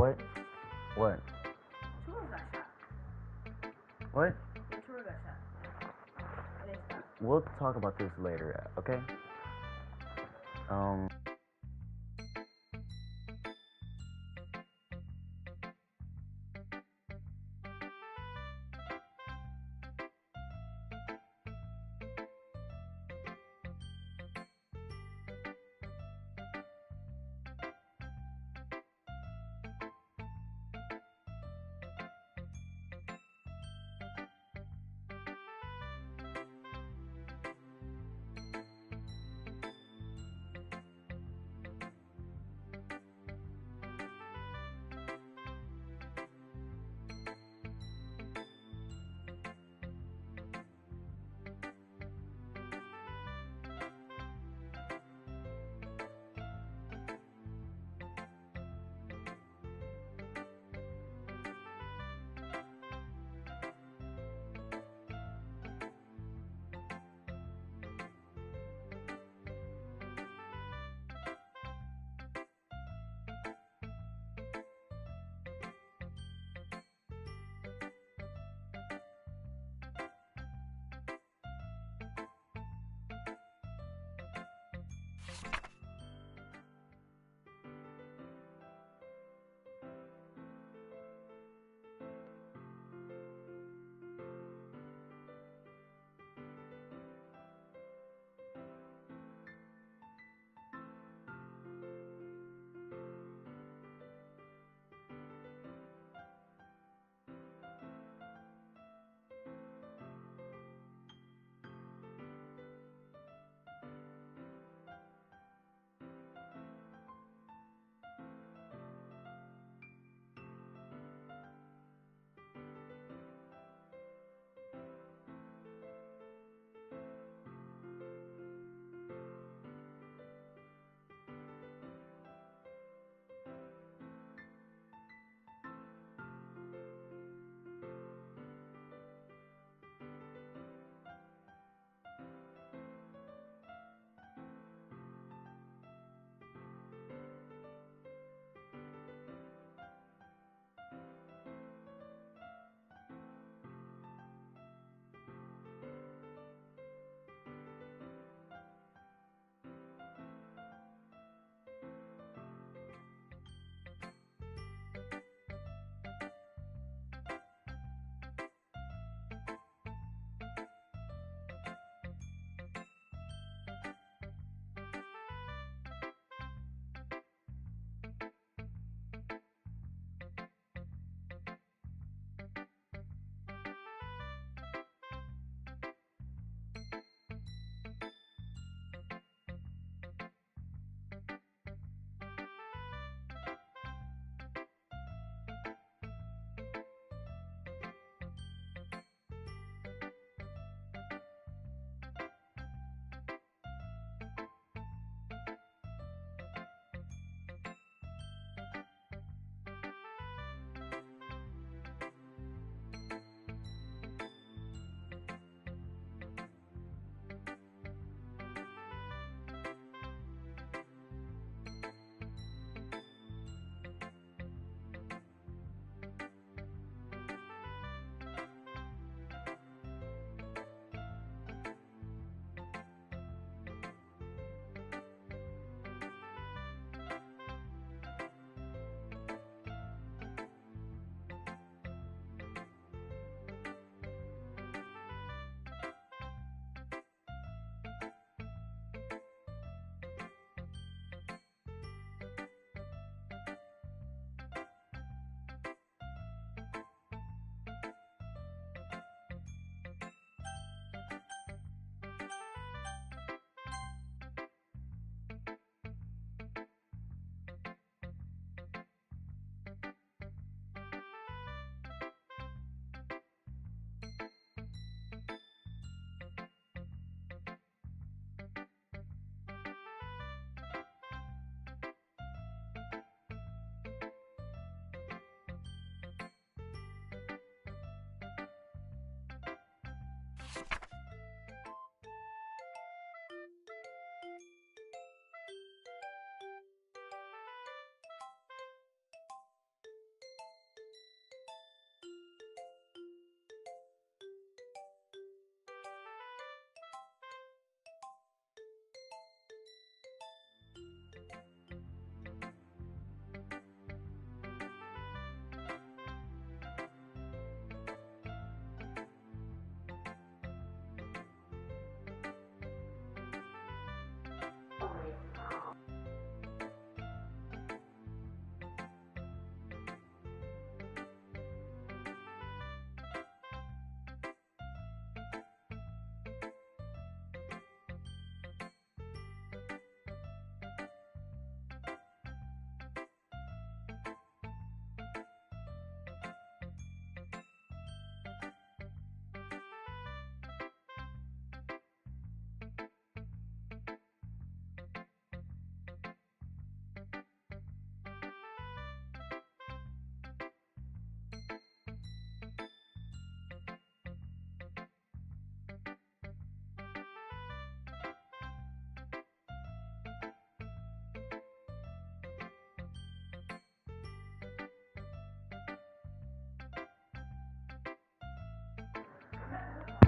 What? What? Tour got shot. What? The tour got shot. And they stopped. We'll talk about this later, okay? Um.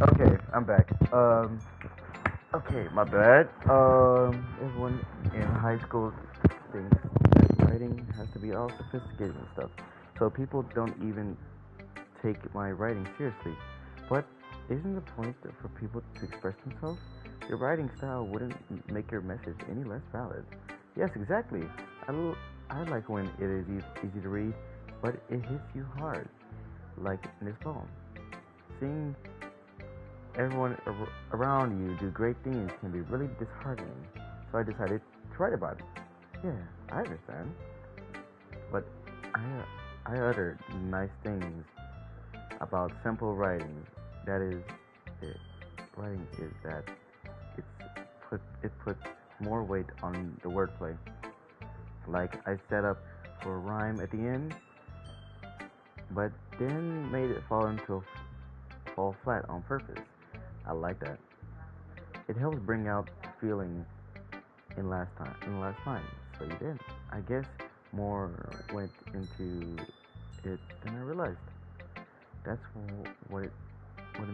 Okay, I'm back. Okay, my bad. Everyone in high school thinks that writing has to be all sophisticated and stuff. So people don't even take my writing seriously. But isn't the point for people to express themselves? Your writing style wouldn't make your message any less valid. Yes, exactly. I like when it is easy to read, but it hits you hard, like in this poem. Seeing everyone around you do great things can be really disheartening. So I decided to write about it. Yeah, I understand. But I utter nice things about simple writing. That is, it. Writing is that it puts more weight on the wordplay. Like I set up for a rhyme at the end, but then made it fall flat on purpose. I like that. It helps bring out feeling in last line. So you did. I guess more went into it than I realized. That's what it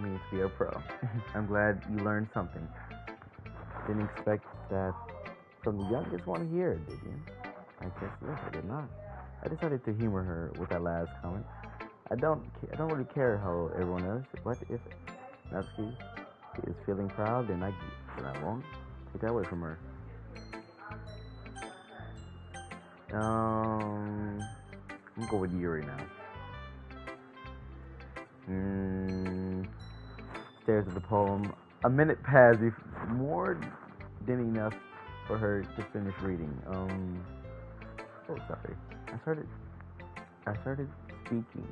means to be a pro. I'm glad you learned something. Didn't expect that from the youngest one here, did you? I guess yes, I did not. I decided to humor her with that last comment. I don't really care how everyone else, but if Natsuki is feeling proud, then I won't take that away from her. I'm going with Yuri now. Mm, stares at the poem. A minute passed, more than enough for her to finish reading. Oh, sorry. I started. I started speaking.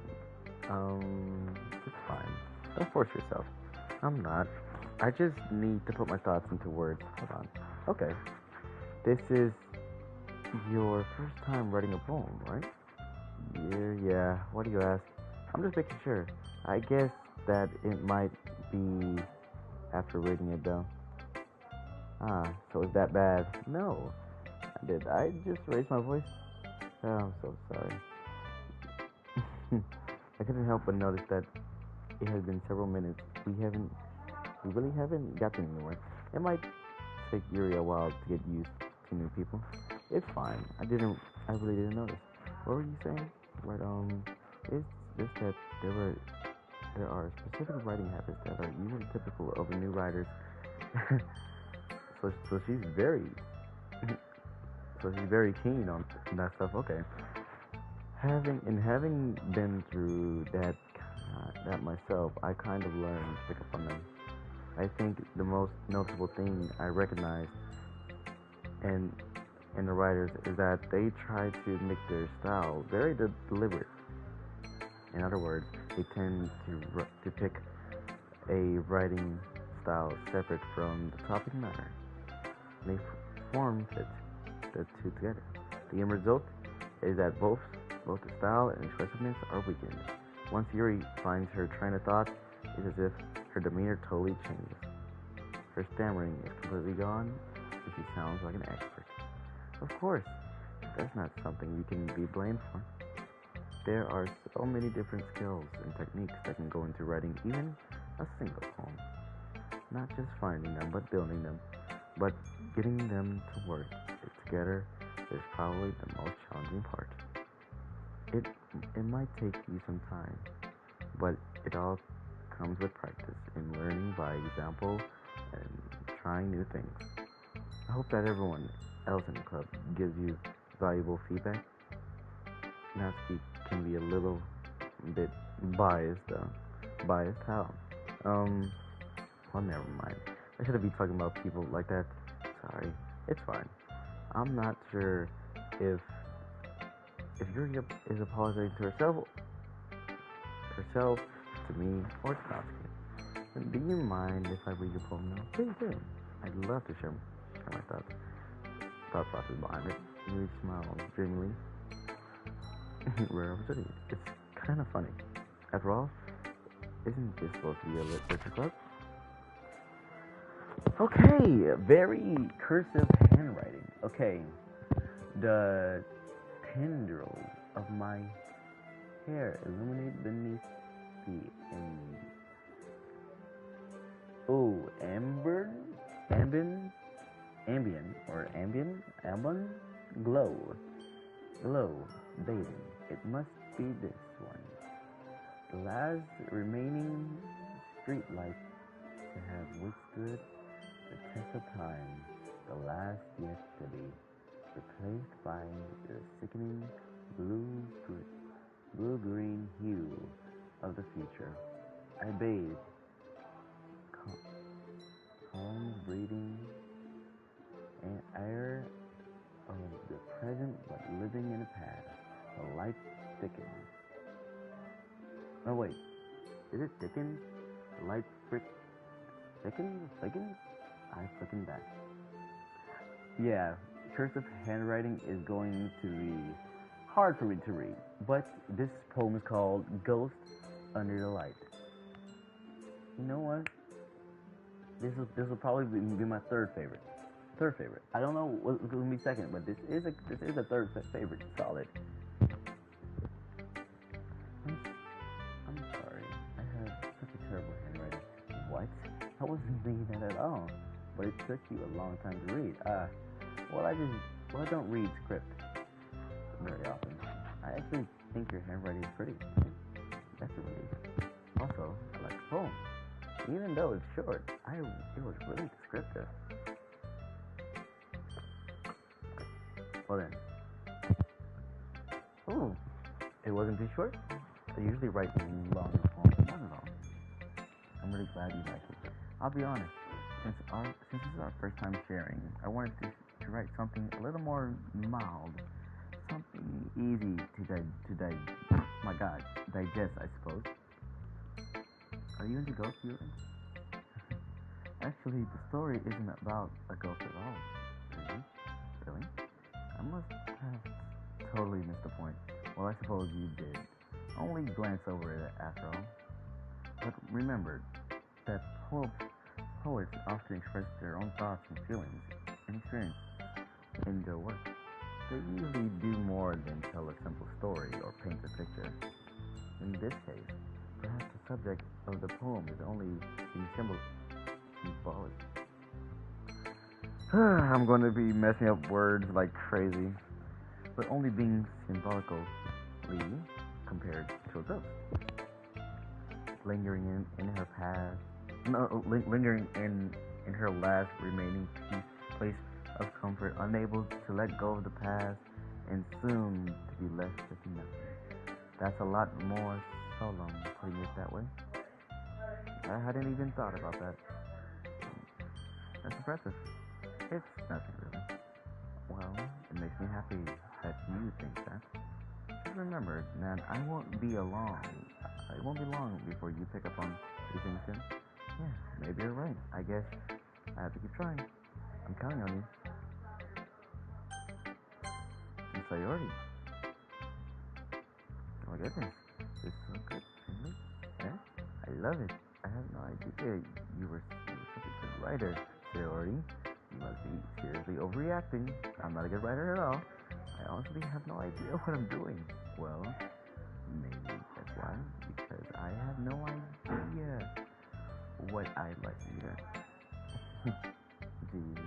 It's fine. Don't force yourself. I'm not. I just need to put my thoughts into words. Hold on. Okay. This is your first time writing a poem, right? Yeah. What do you ask? I'm just making sure. I guess that it might be after reading it though. Ah, so it's that bad? No. Did I just raise my voice? Oh, I'm so sorry. I couldn't help but notice that it has been several minutes. We really haven't gotten anywhere. It might take Yuri a while to get used to new people. It's fine. I really didn't notice. What were you saying? Right, it's just that there are specific writing habits that are usually typical of new writers. So she's very, so she's very keen on that stuff. Okay. Having been through that myself, I kind of learned to pick up on them. I think the most noticeable thing I recognize in in the writers is that they try to make their style very deliberate. In other words, they tend to pick a writing style separate from the topic matter. They form the two together. The end result is that both the style and expressiveness are weakened. Once Yuri finds her train of thought, it's as if her demeanor totally changes. Her stammering is completely gone, and she sounds like an expert. Of course, that's not something you can be blamed for. There are so many different skills and techniques that can go into writing even a single poem. Not just finding them, but building them. But getting them to work together is probably the most challenging part. It it might take you some time, but it all comes with practice and learning by example and trying new things. I hope that everyone else in the club gives you valuable feedback. Natsuki can be a little bit biased though. Biased how? Um, well, never mind. I shouldn't be talking about people like that. Sorry, it's fine. I'm not sure if Yuri is apologizing to herself, to me, or to Natsuki. Do you mind if I read your poem now? Please do. I'd love to share my thought process behind it. Yuri smiles dreamily. Rare opportunity. It's kind of funny. After all, isn't this supposed to be a literature club? Okay, very cursive handwriting. Okay, the tendrils of my hair illuminate beneath the Oh, ambien, ambien, glow, glow, bathing. It must be this one. The last remaining street light to have withstood the test of time, the last yet to be replaced by the sickening blue blue green hue of the future. I bathe, calm breathing and air of the present but living in the past. The light thickens. No wait, is it thickens? The light thickens? I flicken back. Yeah, cursive handwriting is going to be hard for me to read, but this poem is called Ghost Under the Light. You know what? This will probably be my third favorite. Third favorite. I don't know what's going to be second, but this is a third favorite. Solid. I'm sorry. I have such a terrible handwriting. What? I wasn't thinking that at all. But it took you a long time to read. Well, I don't read script very often. I actually think your handwriting is pretty. That's a relief. Also, I like the poem. Even though it's short, it was really descriptive. Well then. Ooh, it wasn't too short? I usually write longer poems. Not at all. I'm really glad you like it. I'll be honest. Since this is our first time sharing, I wanted to write something a little more mild, something easy digest, I suppose. Are you into ghost viewing? Actually, the story isn't about a ghost at all. Really? Really? I must have totally missed the point. Well, I suppose you did. Only glance over it after all. But remember that poets often express their own thoughts and feelings and experience in their work. They usually do more than tell a simple story or paint a picture. In this case, perhaps the subject of the poem is only being symbolic. I'm going to be messing up words like crazy, but only being symbolically compared to a ghost. Lingering in her past, lingering in her last remaining place of comfort, unable to let go of the past, and soon to be left with nothing. That's a lot more solemn, putting it that way. I hadn't even thought about that. That's impressive. It's nothing really. Well, it makes me happy that you think that. Just remember, man, I won't be long. It won't be long before you pick up on these things too. Yeah, maybe you're right. I guess I have to keep trying. I'm counting on you. And so you already. Oh my goodness, it's so good. Really? Yeah, I love it. I have no idea you were such a good writer, Sayori. You must be seriously overreacting. I'm not a good writer at all. I honestly have no idea what I'm doing. Well, maybe that's why, because I have no idea what I'd like either. Geez,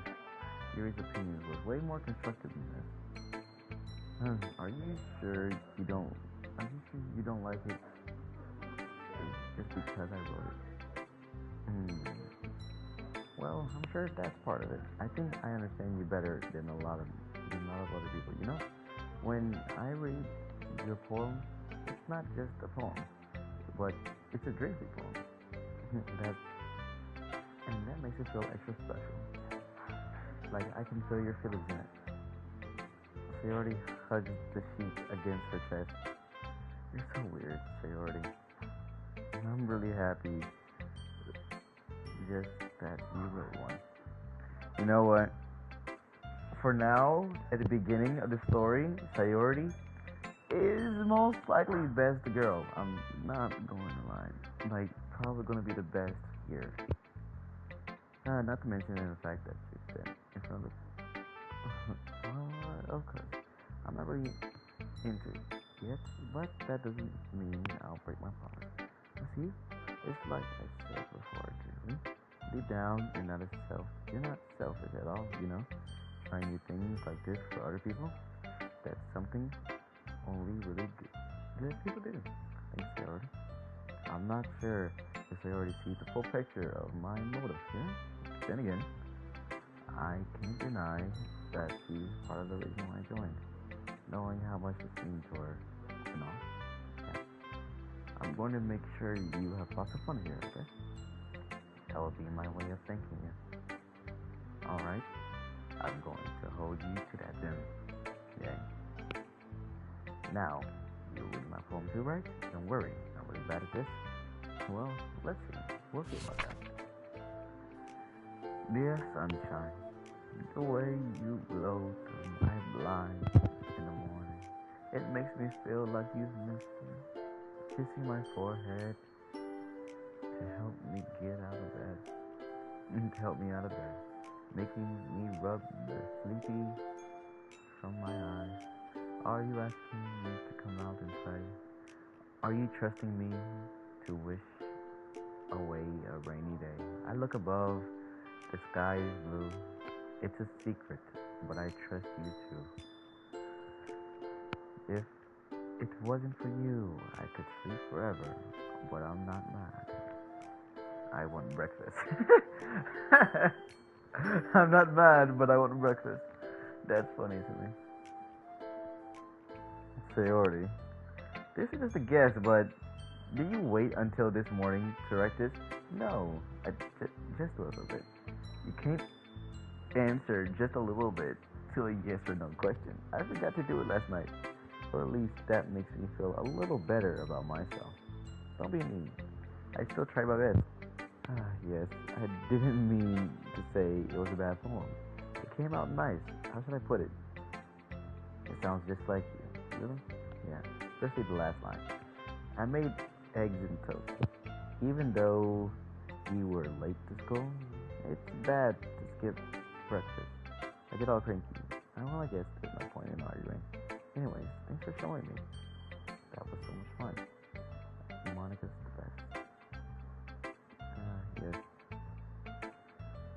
Yuri's opinion was way more constructive than this. Are you sure you don't? Are you sure you don't like it just because I wrote it? Well, I'm sure that's part of it. I think I understand you better than a lot of other people. You know, when I read your poem, it's not just a poem, but it's a drinkly poem. that that makes it feel extra special. Like I can feel your feelings in it. Sayori hugs the sheet against her chest. You're so weird, Sayori. I'm really happy just that you wrote one. You know what? For now, at the beginning of the story, Sayori is most likely best girl. I'm not going to lie. Like, probably going to be the best here. Not to mention the fact that she's been in front of of course. I'm not really into it yet, but that doesn't mean I'll break my promise. You see, it's like I said before, Julie. deep down, you're not selfish at all, you know? Trying new things like this for other people, that's something only really good people do. Thanks, Sarah. I'm not sure if they already see the full picture of my motive here. Then again, I can't deny that she's part of the reason why I joined. Knowing how much this means to her and all. Yeah. I'm going to make sure you have lots of fun here, okay? That will be my way of thanking you. Alright, I'm going to hold you to that then. Yay. Now, you're reading my poem too, right? Don't worry, I'm really bad at this. Well, let's see. We'll see about that. Dear sunshine, the way you glow through my blinds in the morning, it makes me feel like you've missed me. Kissing my forehead to help me get out of bed. To help me out of bed. Making me rub the sleepy from my eyes. Are you asking me to come out and play? Are you trusting me to wish away a rainy day? I look above, the sky is blue. It's a secret, but I trust you too. If it wasn't for you, I could sleep forever, but I'm not mad. I want breakfast. I'm not mad, but I want breakfast. That's funny to me. Priority. This is just a guess, but did you wait until this morning to write this? No, just a little bit. You can't answer just a little bit to a yes or no question. I forgot to do it last night, or at least that makes me feel a little better about myself. Don't be mean. I still try my best. Yes, I didn't mean to say it was a bad poem. It came out nice. How should I put it? It sounds just like you. Really? Yeah, especially the last line. I made eggs and toast. Even though you were late to school, it's bad to skip breakfast. I get all cranky. Well, I guess there's no point in arguing. Anyways, thanks for showing me. That was so much fun. Monica's the best. Yes.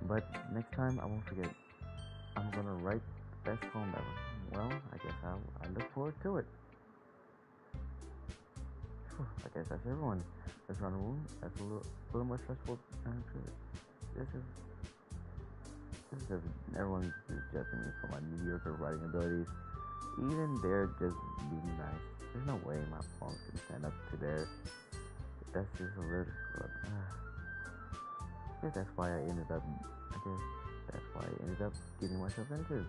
But next time I won't forget. I'm gonna write the best poem ever. Well, I guess I look forward to it. I guess that's everyone. Let's run a room. That's a little more stressful. This is everyone's just judging me for my mediocre writing abilities. Even they're just being nice. There's no way my poems can stand up to theirs. That's just a little. I guess that's why I ended up. Getting myself into.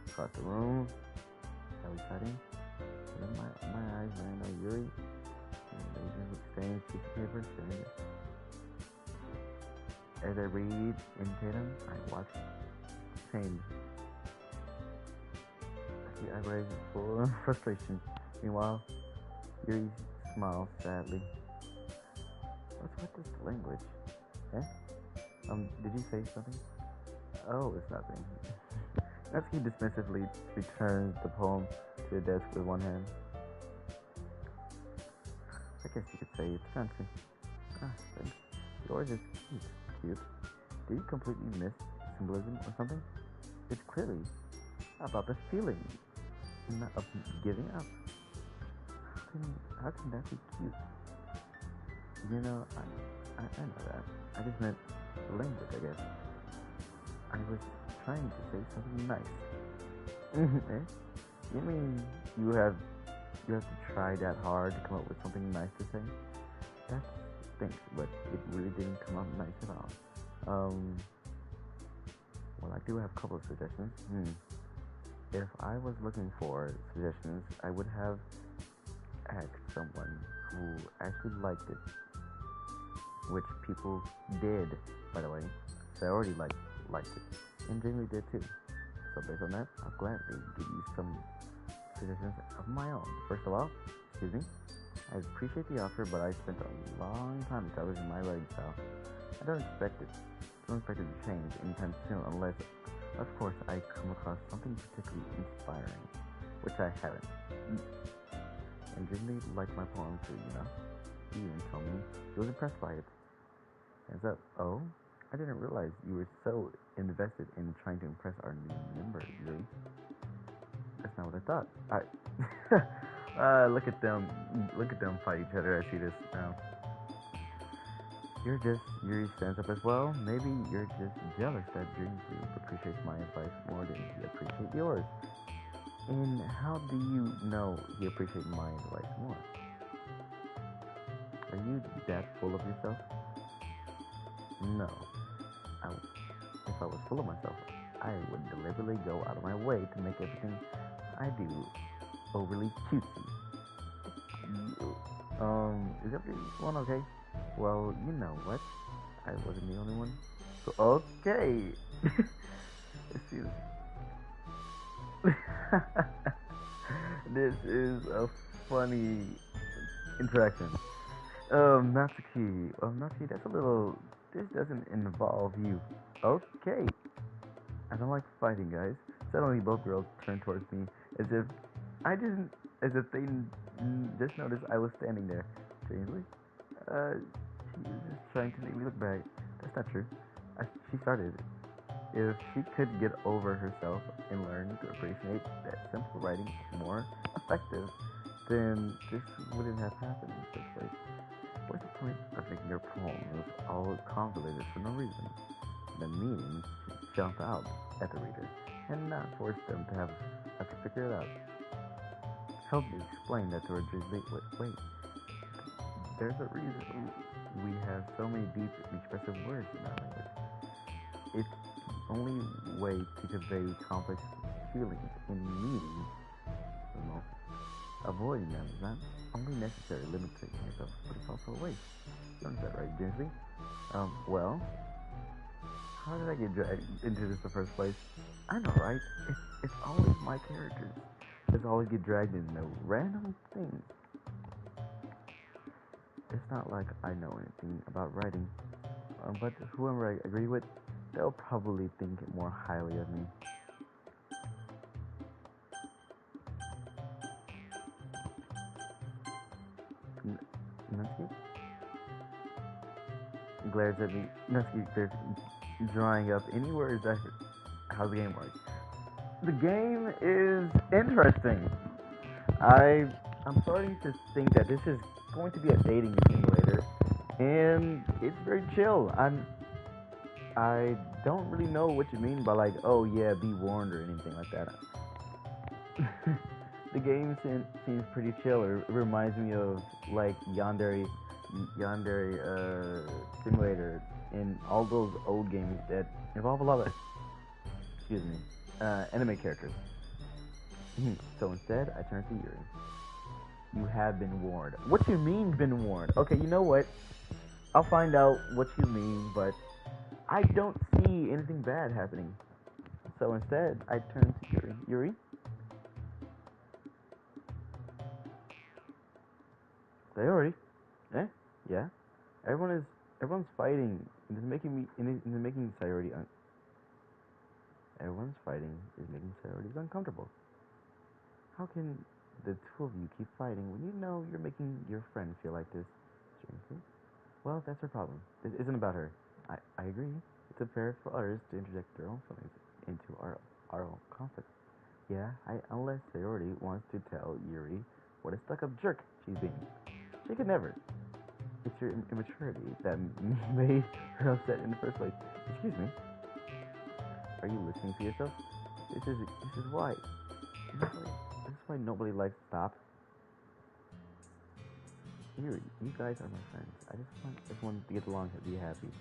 Across the room. How exciting. And then my eyes ran on Yuri. And they just staring piece of paper. As I read in Tatum, I watch change. I see eyebrows full of frustration. Meanwhile, Yuri smiles sadly. What's with this language? Eh? Did you say something? Oh, it's nothing. Natsuki dismissively returns the poem to the desk with one hand. I guess you could say it's fancy. Thanks. Yours is cute. Did you completely miss symbolism or something? It's clearly about the feeling of giving up. How can that be cute? You know, I know that. I just meant language, I guess. I was trying to say something nice. Eh? You mean you have to try that hard to come up with something nice to say? That stinks, but it really didn't come out nice at all. Well, I do have a couple of suggestions. If I was looking for suggestions, I would have asked someone who actually liked it. Which people did, by the way. So I already liked it. And Jamie did too. So based on that, I'll gladly give you some suggestions of my own. First of all, excuse me, I appreciate the offer, but I spent a long time establishing my writing style. I don't expect it to change anytime soon unless, of course, I come across something particularly inspiring, which I haven't. And Jamie liked my poem too, you know. He even told me he was impressed by it. Hands up. Oh, I didn't realize you were so invested in trying to impress our new member, Yuri. That's not what I thought. Look at them. Look at them fight each other. I see this now. Yuri stands up as well. Maybe you're just jealous that Jinzu appreciates my advice more than he appreciates yours. And how do you know he appreciates my advice more? Are you that full of yourself? No. I, if I was full of myself, I would deliberately go out of my way to make everything I do overly cutesy. Is everyone okay? Well, you know what? I wasn't the only one. So, okay. Excuse. This is a funny interaction. Natsuki. Natsuki, that's a little. This doesn't involve you. Okay. I don't like fighting, guys. Suddenly, both girls turned towards me as if I didn't, as if they just noticed I was standing there. Strangely, she was just trying to make me look back. That's not true. She started. If she could get over herself and learn to appreciate that simple writing is more effective, then this wouldn't have happened in the first place. What's the point of making your poems all convoluted for no reason? The meaning should jump out at the reader and not force them to have to figure it out. Help me explain that to her, Drizzly. Wait. There's a reason we have so many deep and expressive words in our language. It's the only way to convey complex feelings and meanings. Avoiding them is not only necessary, limiting yourself, but it's also a waste. You understand, right, Drizzly? Well, how did I get dragged into this in the first place? I know, right? It's always my characters. Just always get dragged into random things. It's not like I know anything about writing, but whoever I agree with, they'll probably think more highly of me. Natsuki glares at me. Natsuki glares, drawing up any words I heard. How's the game work? The game is interesting. I'm starting to think that this is going to be a dating simulator, and it's very chill. I don't really know what you mean by like, oh yeah, be warned or anything like that. The game seems pretty chill. It reminds me of like Yandere Simulator and all those old games that involve a lot of, excuse me, anime characters. So instead, I turn to Yuri. You have been warned. What you mean been warned? Okay, you know what? I'll find out what you mean, but I don't see anything bad happening. So instead, I turn to Yuri. Yuri? Sayori? Eh? Yeah? Everyone's fighting. It is making me, it is making Sayori everyone's fighting is making Sayori uncomfortable. How can the two of you keep fighting when you know you're making your friend feel like this? Strangely. Well, that's her problem. This isn't about her. I agree. It's unfair for others to interject their own feelings into our own conflict. Yeah, unless Sayori wants to tell Yuri what a stuck-up jerk she's being. She could never. It's your immaturity that made her upset in the first place. Excuse me. Are you listening to yourself? This is why. This is why nobody likes stop. Yuri, you guys are my friends. I just want everyone to get along and be happy.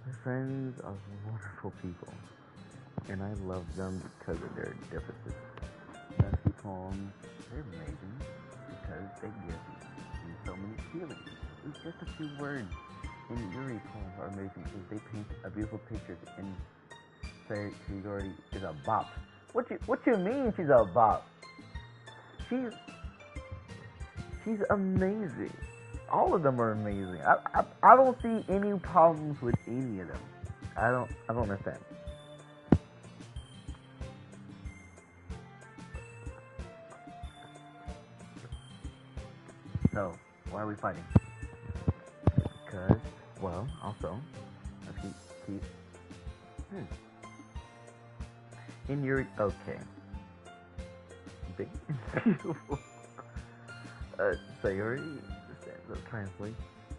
My friends are wonderful people, and I love them because of their differences. Nasty poems, they're amazing because they give me so many feelings. It's just a few words. And Yuri poems are amazing because they paint a beautiful picture and say Sayori is a bop. What you mean she's a bop? She's amazing. All of them are amazing. I don't see any problems with any of them. I don't understand. So, why are we fighting? Because, well, also, Keith. Hmm. In your okay. Big. Sayori stands up triumphantly.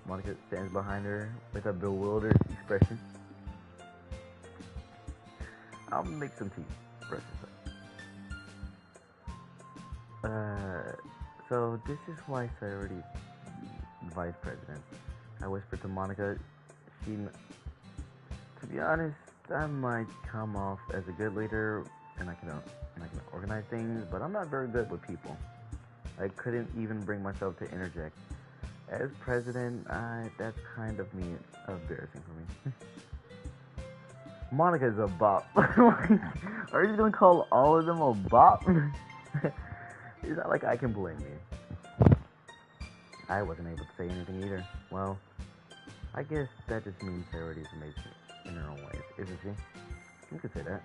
Monica stands behind her with a bewildered expression. I'll make some tea. Brushes up. So this is why Sayori's vice president. I whispered to Monica. To be honest, I might come off as a good leader, and I can organize things, but I'm not very good with people. I couldn't even bring myself to interject. As president, that's kind of embarrassing for me. Monica's a bop. Are you gonna call all of them a bop? It's not like I can blame you. I wasn't able to say anything either. Well, I guess that just means Sarah is amazing in her own ways, isn't she? You could say that.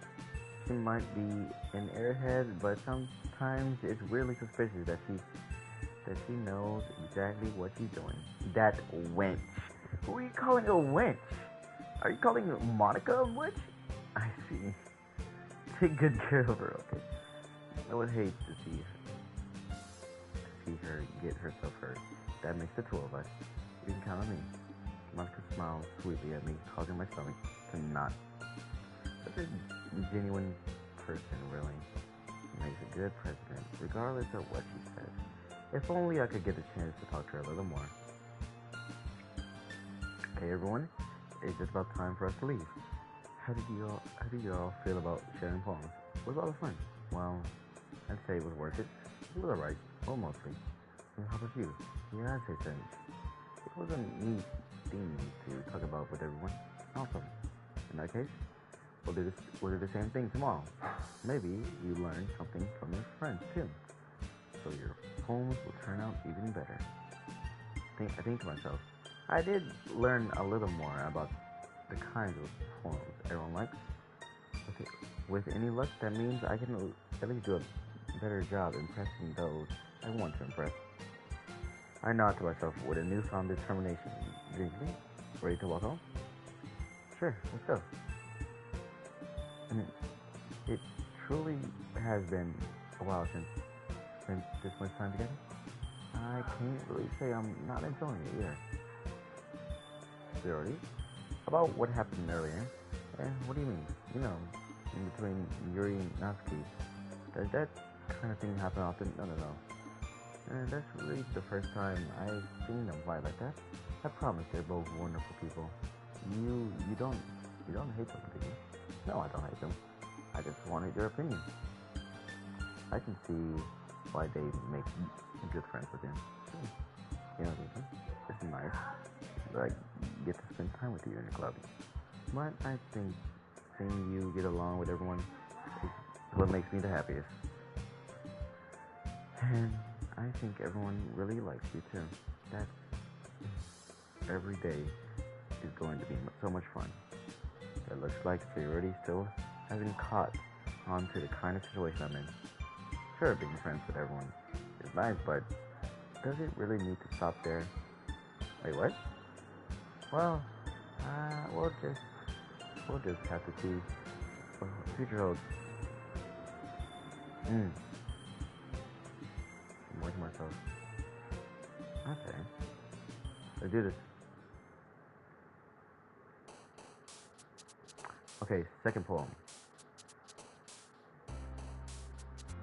She might be an airhead, but sometimes it's weirdly suspicious that she knows exactly what she's doing. That wench. Who are you calling a wench? Are you calling Monica a wench? I see. Take good care of her, okay? I would hate to see her get herself hurt. That makes the two of us. You can count on me. Monica smiled sweetly at me, causing my stomach to knot. Such a genuine person, really. Makes a good president, regardless of what she says. If only I could get a chance to talk to her a little more. Okay, everyone, it's just about time for us to leave. How did you all feel about sharing poems? It was a lot of fun. Well, I'd say it was worth it. It was alright, well, mostly. And how about you? Yeah, I'd say so. It was a neat thing to talk about with everyone. Awesome. In that case, we'll do the same thing tomorrow. Maybe you learn something from your friends too, so your poems will turn out even better. I think to myself, I did learn a little more about the kinds of poems everyone likes. With any luck, that means I can at least do a better job impressing those I want to impress. I nod to myself with a newfound determination. Gingerly, ready to walk home? Sure, let's go. It truly has been a while since spent this much time together. I can't really say I'm not enjoying it either. Theory? About what happened earlier? What do you mean? You know, in between Yuri and Natsuki. Does that kind of thing happen often? No. That's really the first time I've seen them fight like that. I promise they're both wonderful people. You don't hate them, do you? No, I don't hate them. I just wanted your opinion. I can see why they make good friends with him. You know, it's nice. Like, get to spend time with you in the club. But I think seeing you get along with everyone is what makes me the happiest. And I think everyone really likes you too. That every day is going to be so much fun. It looks like Security still hasn't caught on to the kind of situation I'm in. Sure, being friends with everyone is nice, but does it really need to stop there? Wait, what? Well, we'll just have to see what the future holds. More to myself. Okay, let's do this. Okay, second poem.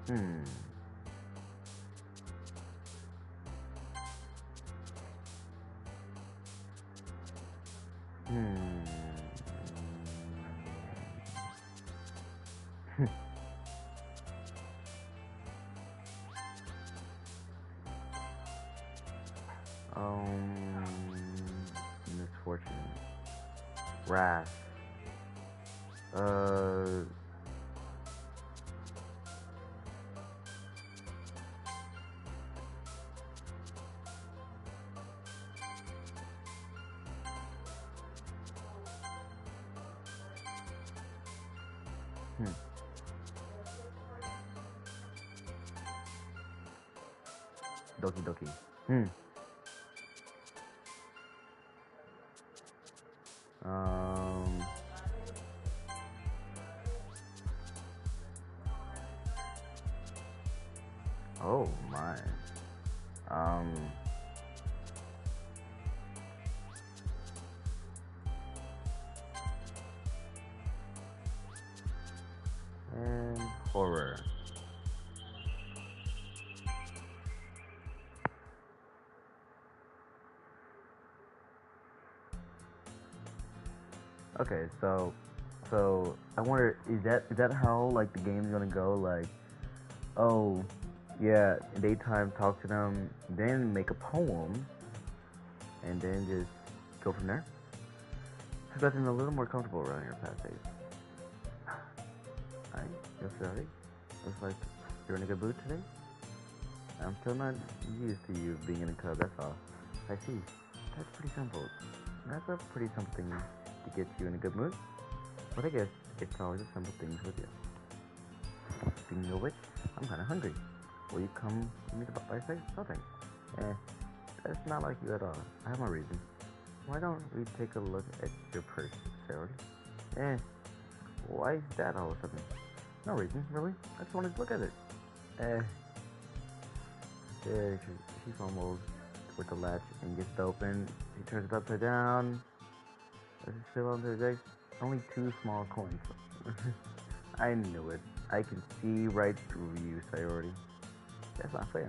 Hmm. Misfortune. Wrath. Uh. Doki Doki. time. Um, and horror. Okay, so I wonder, is that how like the game's gonna go? Like, oh, yeah, daytime talk to them, then make a poem, and then just go from there. So that's a little more comfortable around your past days. Alright, you're sorry. Looks like you're in a good mood today. I'm still not used to you being in a club, that's all. I see. That's pretty simple. That's a pretty simple thing to get you in a good mood. But I guess it's always the simple things with you. Speaking of which, I'm kinda hungry. Will you come with me to buy something? Eh, that's not like you at all. I have my reason. Why don't we take a look at your purse, Sarah? Eh, why is that all of a sudden? No reason, really. I just wanted to look at it. Eh, yeah, she fumbles with the latch and gets it open. She turns it upside down. Does it spill onto her deck? Only two small coins. I knew it. I can see right through you, Sayori. That's not fair.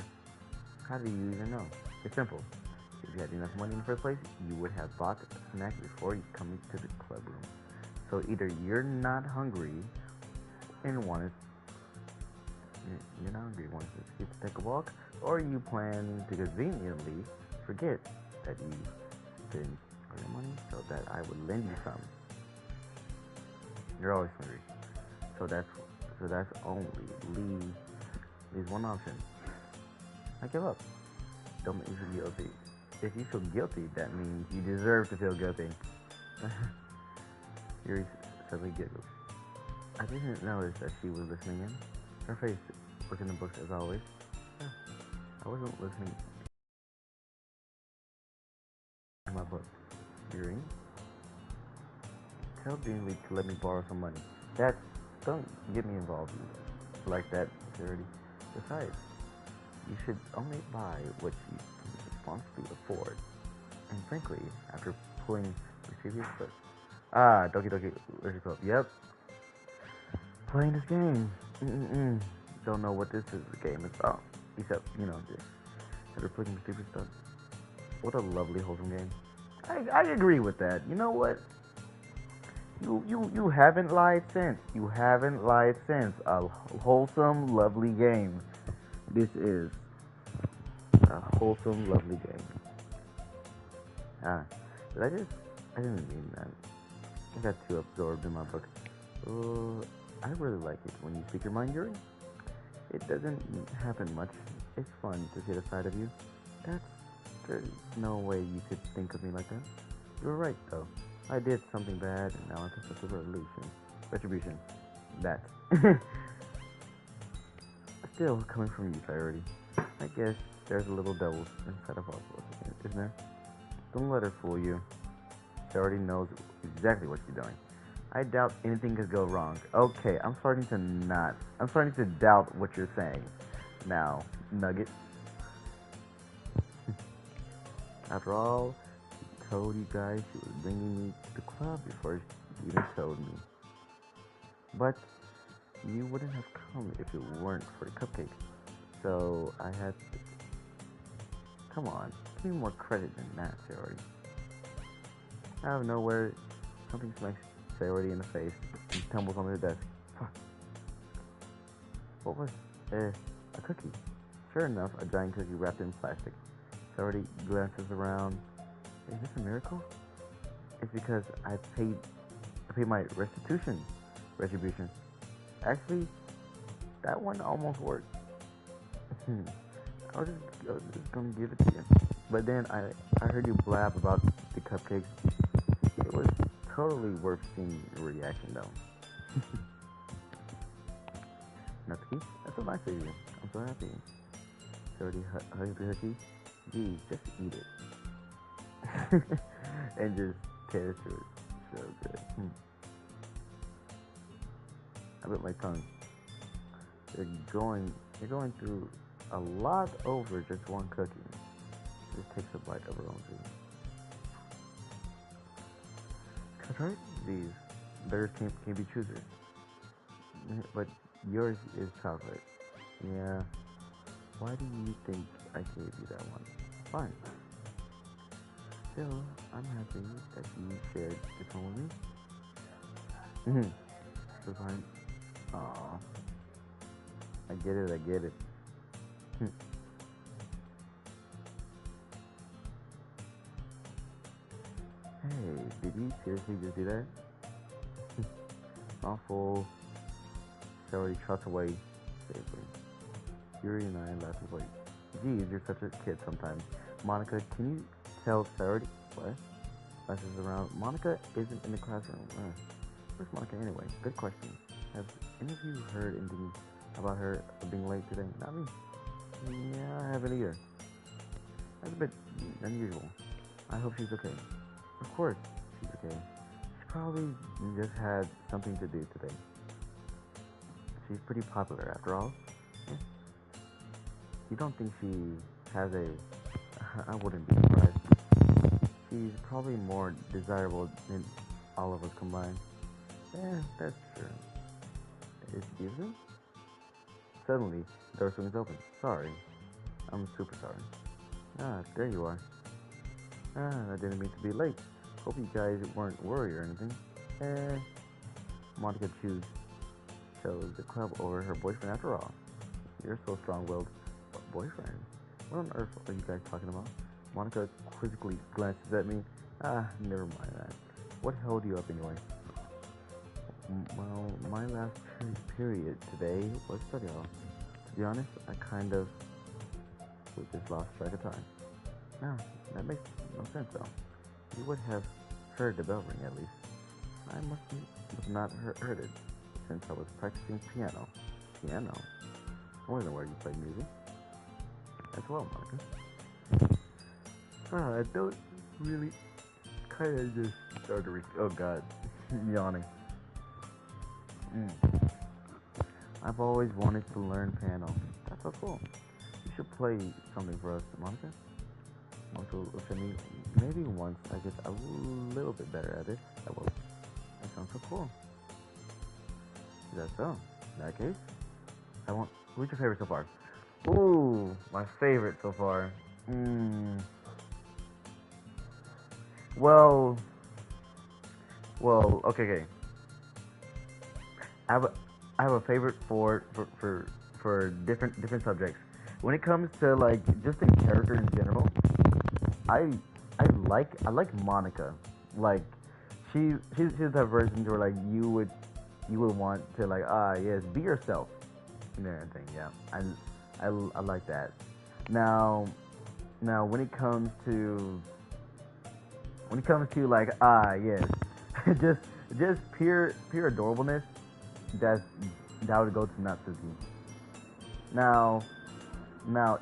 How do you even know? It's simple. If you had enough money in the first place, you would have bought a snack before you come to the club room. So either you're not hungry and want to escape to take a walk, or you plan to conveniently forget that you didn't earn your money so that I would lend you some. You're always hungry. So that's only leaves one option. I give up. Don't make me feel guilty. If you feel guilty, that means you deserve to feel guilty. Yuri suddenly giggled. I didn't notice that she was listening in. Her face was in the books as always. Yeah, I wasn't listening to my book. Yuri, tell Dingley to let me borrow some money. That's don't get me involved like that, Charity. Besides, you should only buy what you can responsibly afford. And frankly, after pulling mischievous foot. Doki Doki Literature Club. Yep. Playing this game. Don't know what this is the game is about. Except, just after playing stupid stuff. What a lovely, wholesome game. I agree with that. You know what? You haven't lied since. You haven't lied since. A wholesome, lovely game. This is a wholesome, lovely game. Did I didn't mean that. I got too absorbed in my book. I really like it when you speak your mind, Yuri. It doesn't happen much. It's fun to see the side of you. There's no way you could think of me like that. You were right, though. I did something bad, and now it's just a retribution. That. Still coming from you, Priority. I guess there's a little devil inside of all of us, isn't there? Don't let her fool you. She already knows exactly what she's doing. I doubt anything could go wrong. Okay, I'm starting to doubt what you're saying. Now, Nugget. After all, she told you guys she was bringing me to the club before she even told me. But you wouldn't have come if it weren't for the cupcakes. So I had to... Come on, give me more credit than that, Sayori. Out of nowhere, something smacks Sayori in the face and tumbles onto the desk. Fuck. What was... a cookie. Sure enough, a giant cookie wrapped in plastic. Sayori glances around. Is this a miracle? It's because I paid my retribution. Actually, that one almost worked. I was just gonna give it to you. But then I heard you blab about the cupcakes. It was totally worth seeing your reaction though. Natsuki, that's so nice of you. I'm so happy. So already hugs the cookie. Gee, just eat it. And just tears through it. So good. I bit my tongue. You're going through a lot over just one cookie. Just takes a bite of her own food. That's right. These theirs can be choosers, but yours is chocolate. Yeah. Why do you think I gave you that one? Fine. Still, I'm happy that you shared this one with me. Mhm. So fine. Aw. I get it. I get it. Hmm. Hey, did you seriously just do that? Awful. Sorry, trust away safely. Yuri and I laughed and like, geez, you're such a kid sometimes. Monica, can you tell Sarah? What? Messes around. Monica isn't in the classroom. Where's Monica anyway? Good question. Have any of you heard anything about her being late today? Not me. Yeah, I haven't either. That's a bit unusual. I hope she's okay. Of course, she's okay. She probably just had something to do today. She's pretty popular after all. Yeah. You don't think she has a... I wouldn't be surprised. She's probably more desirable than all of us combined. Yeah, that's true. Excuse me? Suddenly, the door swings open. Sorry. I'm super sorry. Ah, there you are. Ah, I didn't mean to be late. Hope you guys weren't worried or anything. Eh, Monica chose the club over her boyfriend after all. You're so strong-willed. What boyfriend? What on earth are you guys talking about? Monica quizzically glances at me. Ah, never mind that. What held you up anyway? Well, my last period today was study hall. To be honest, I kind of we just lost track of time. No, that makes no sense though. You would have heard the bell ring at least. I must not heard it since I was practicing piano. Piano? I wasn't aware you played music. As well, Monica. Ah, I don't really kind of just started to oh god, yawning. I've always wanted to learn piano. That's so cool. You should play something for us, Monica. Monica looks at me. Maybe once I get a little bit better at it, I will. That sounds so cool. Is that so? In that case, I want. Who's your favorite so far? Ooh, my favorite so far. Well, okay. I have a, I have a favorite for different subjects. When it comes to like just the character in general, I I like Monica. Like she's the type of person where like you would want to like yes be yourself and everything. Yeah, I like that. Now when it comes to like yes just pure adorableness that would go to Natsuki. Now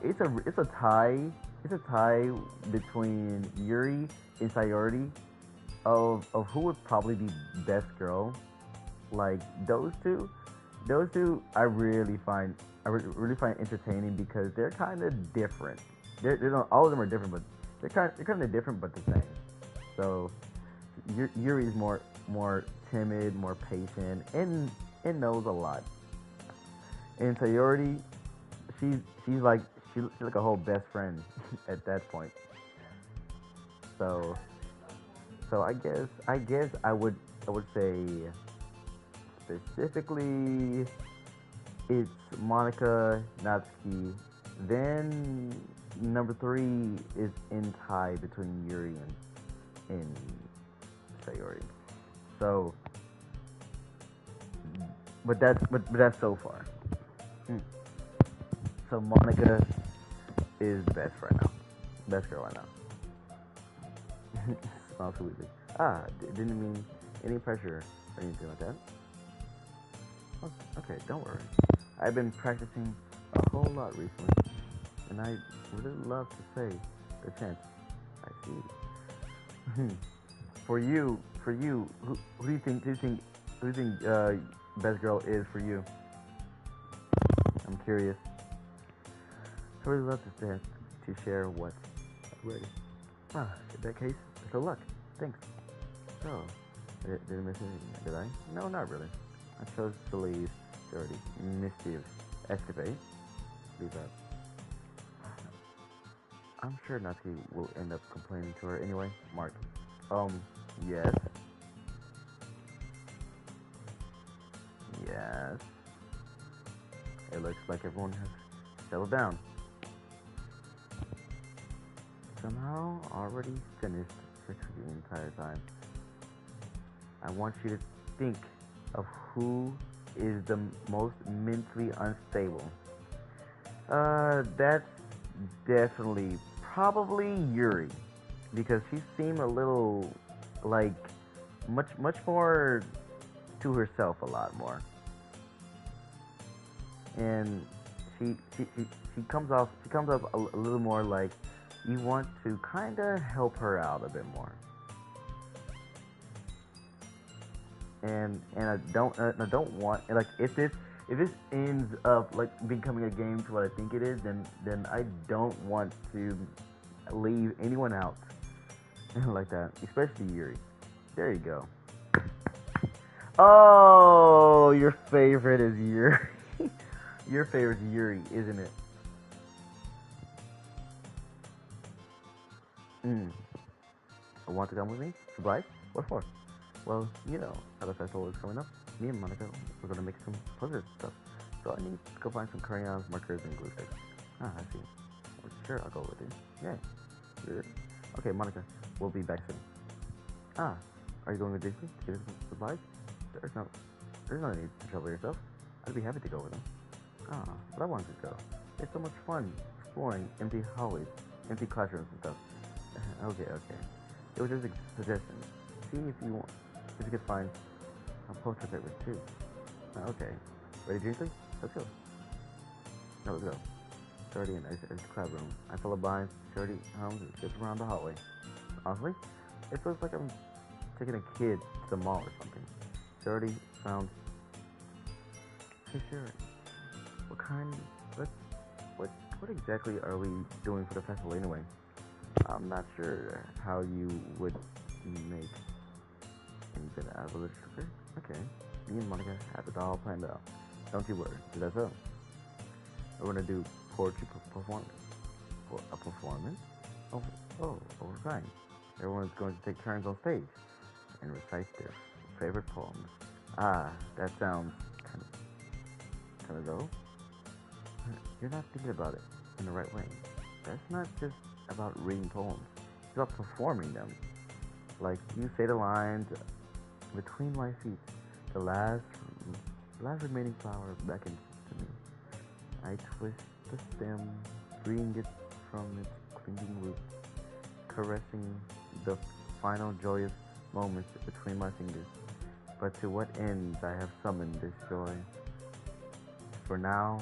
it's a tie between Yuri and Sayori of who would probably be best girl. Like those two really find entertaining because they're kind of different. They're not, all of them are different, but they're kind of different but the same. So Yuri's more timid, more patient, and knows a lot. And Sayori, she's she's like a whole best friend at that point. So I guess I would say specifically it's Monica Natsuki. Then number three is in tie between Yuri and Sayori. So, but that's so far. Hmm. So Monica is the best right now, best girl right now. Smiles sweetly. Didn't mean any pressure or anything like that. Okay, don't worry. I've been practicing a whole lot recently, and I really love to say the chant. I see. For you, who do you think? Who do you think best girl is for you? I'm curious. I really love to chance to share what's ready. Ah, in that case, good luck. Thanks. So, did I miss anything? Did I? No, not really. I chose to leave dirty, mischievous escapade. Leave that. I'm sure Natsuki will end up complaining to her anyway. Mark. Um, yes. Yes. It looks like everyone has settled down. Somehow already finished six the entire time. I want you to think of who is the most mentally unstable. That's definitely probably Yuri because she seemed a little like much more to herself a lot more, and she comes off a little more like you want to kind of help her out a bit more. And I don't want like if this ends up like becoming a game to what I think it is, then I don't want to leave anyone out like that, especially Yuri. There you go. Oh, your favorite is Yuri. Your favorite is Yuri, isn't it? Hmm. Want to come with me? Surprise? What for? Well, you know how the festival is coming up. Me and Monica, we're gonna make some posters and stuff. So I need to go find some crayons, markers, and glue sticks. Ah, I see. Well, sure, I'll go with you. Yeah. Good. Okay, Monica, we'll be back soon. Ah, are you going with Disney to get some supplies? There's no, there's no need to trouble yourself. I'd be happy to go with them. Ah, but I wanted to go. It's so much fun exploring empty hallways, empty classrooms and stuff. Okay, okay. It was just a suggestion. See if you could find a poster papers too. Okay. Ready, Jinxley? Let's go. No, let's go. It's already in the club room. I follow by Shorty home and skip around the hallway. Honestly, it looks like I'm taking a kid to the mall or something. Shorty found. Hey, Shorty. What kind? What? What exactly are we doing for the festival anyway? I'm not sure how you would make anything out of a sugar. Okay. Me and Monica have it all planned out. Don't you worry. Is that so? We're gonna do poetry performance. For a performance? Oh, over time. Everyone's going to take turns on stage and recite their favorite poems. Ah, that sounds kind of dull. You're not thinking about it in the right way. That's not just about reading poems. It's about performing them. Like you say the lines between my feet, the last remaining flower beckons to me. I twist the stem, freeing it from its clinging root, caressing the final joyous moments between my fingers. But to what ends I have summoned this joy? For now,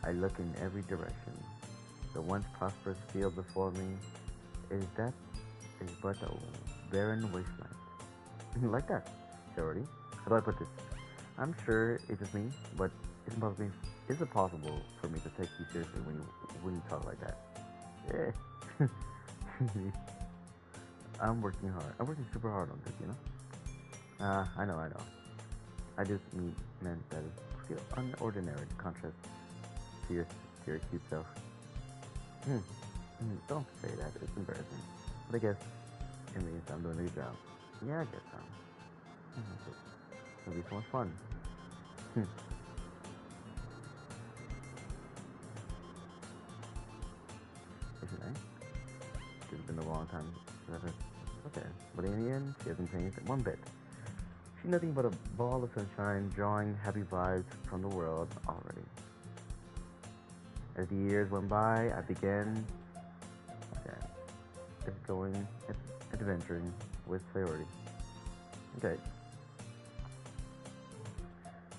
I look in every direction. The once prosperous field before me that is but a barren wasteland. Like that, Charity. How do I put this? I'm sure it's just me, but is it possible for me to take you seriously when you talk like that? Yeah. I'm working hard. I'm working super hard on this, you know? I know. I just meant that it's pretty unordinary contrast to your cute self. Hmm. Don't say that. It's embarrassing. But I guess it means I'm doing a good job. Yeah, I guess so. It'll be so much fun. Hmm. Isn't it? It's been a long time. Okay. But in the end, she hasn't changed one bit. She's nothing but a ball of sunshine, drawing happy vibes from the world already. As the years went by, I began going adventuring with Sayori. Okay.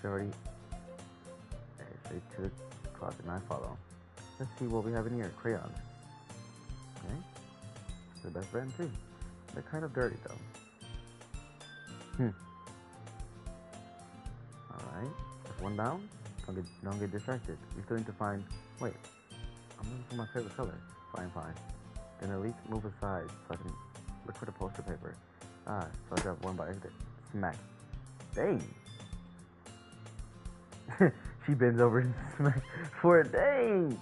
Sayori, straight to the closet and I follow. Let's see what we have in here. Crayons. Okay. The best friend too. They're kind of dirty though. Alright. That's one down. Don't get distracted. We still need to find. Wait. I'm looking for my favorite color. Fine, fine. Then at least move aside so I can look for the poster paper. Ah, so I dropped one by accident. Smack. Dang. She bends over and smacks for a dang.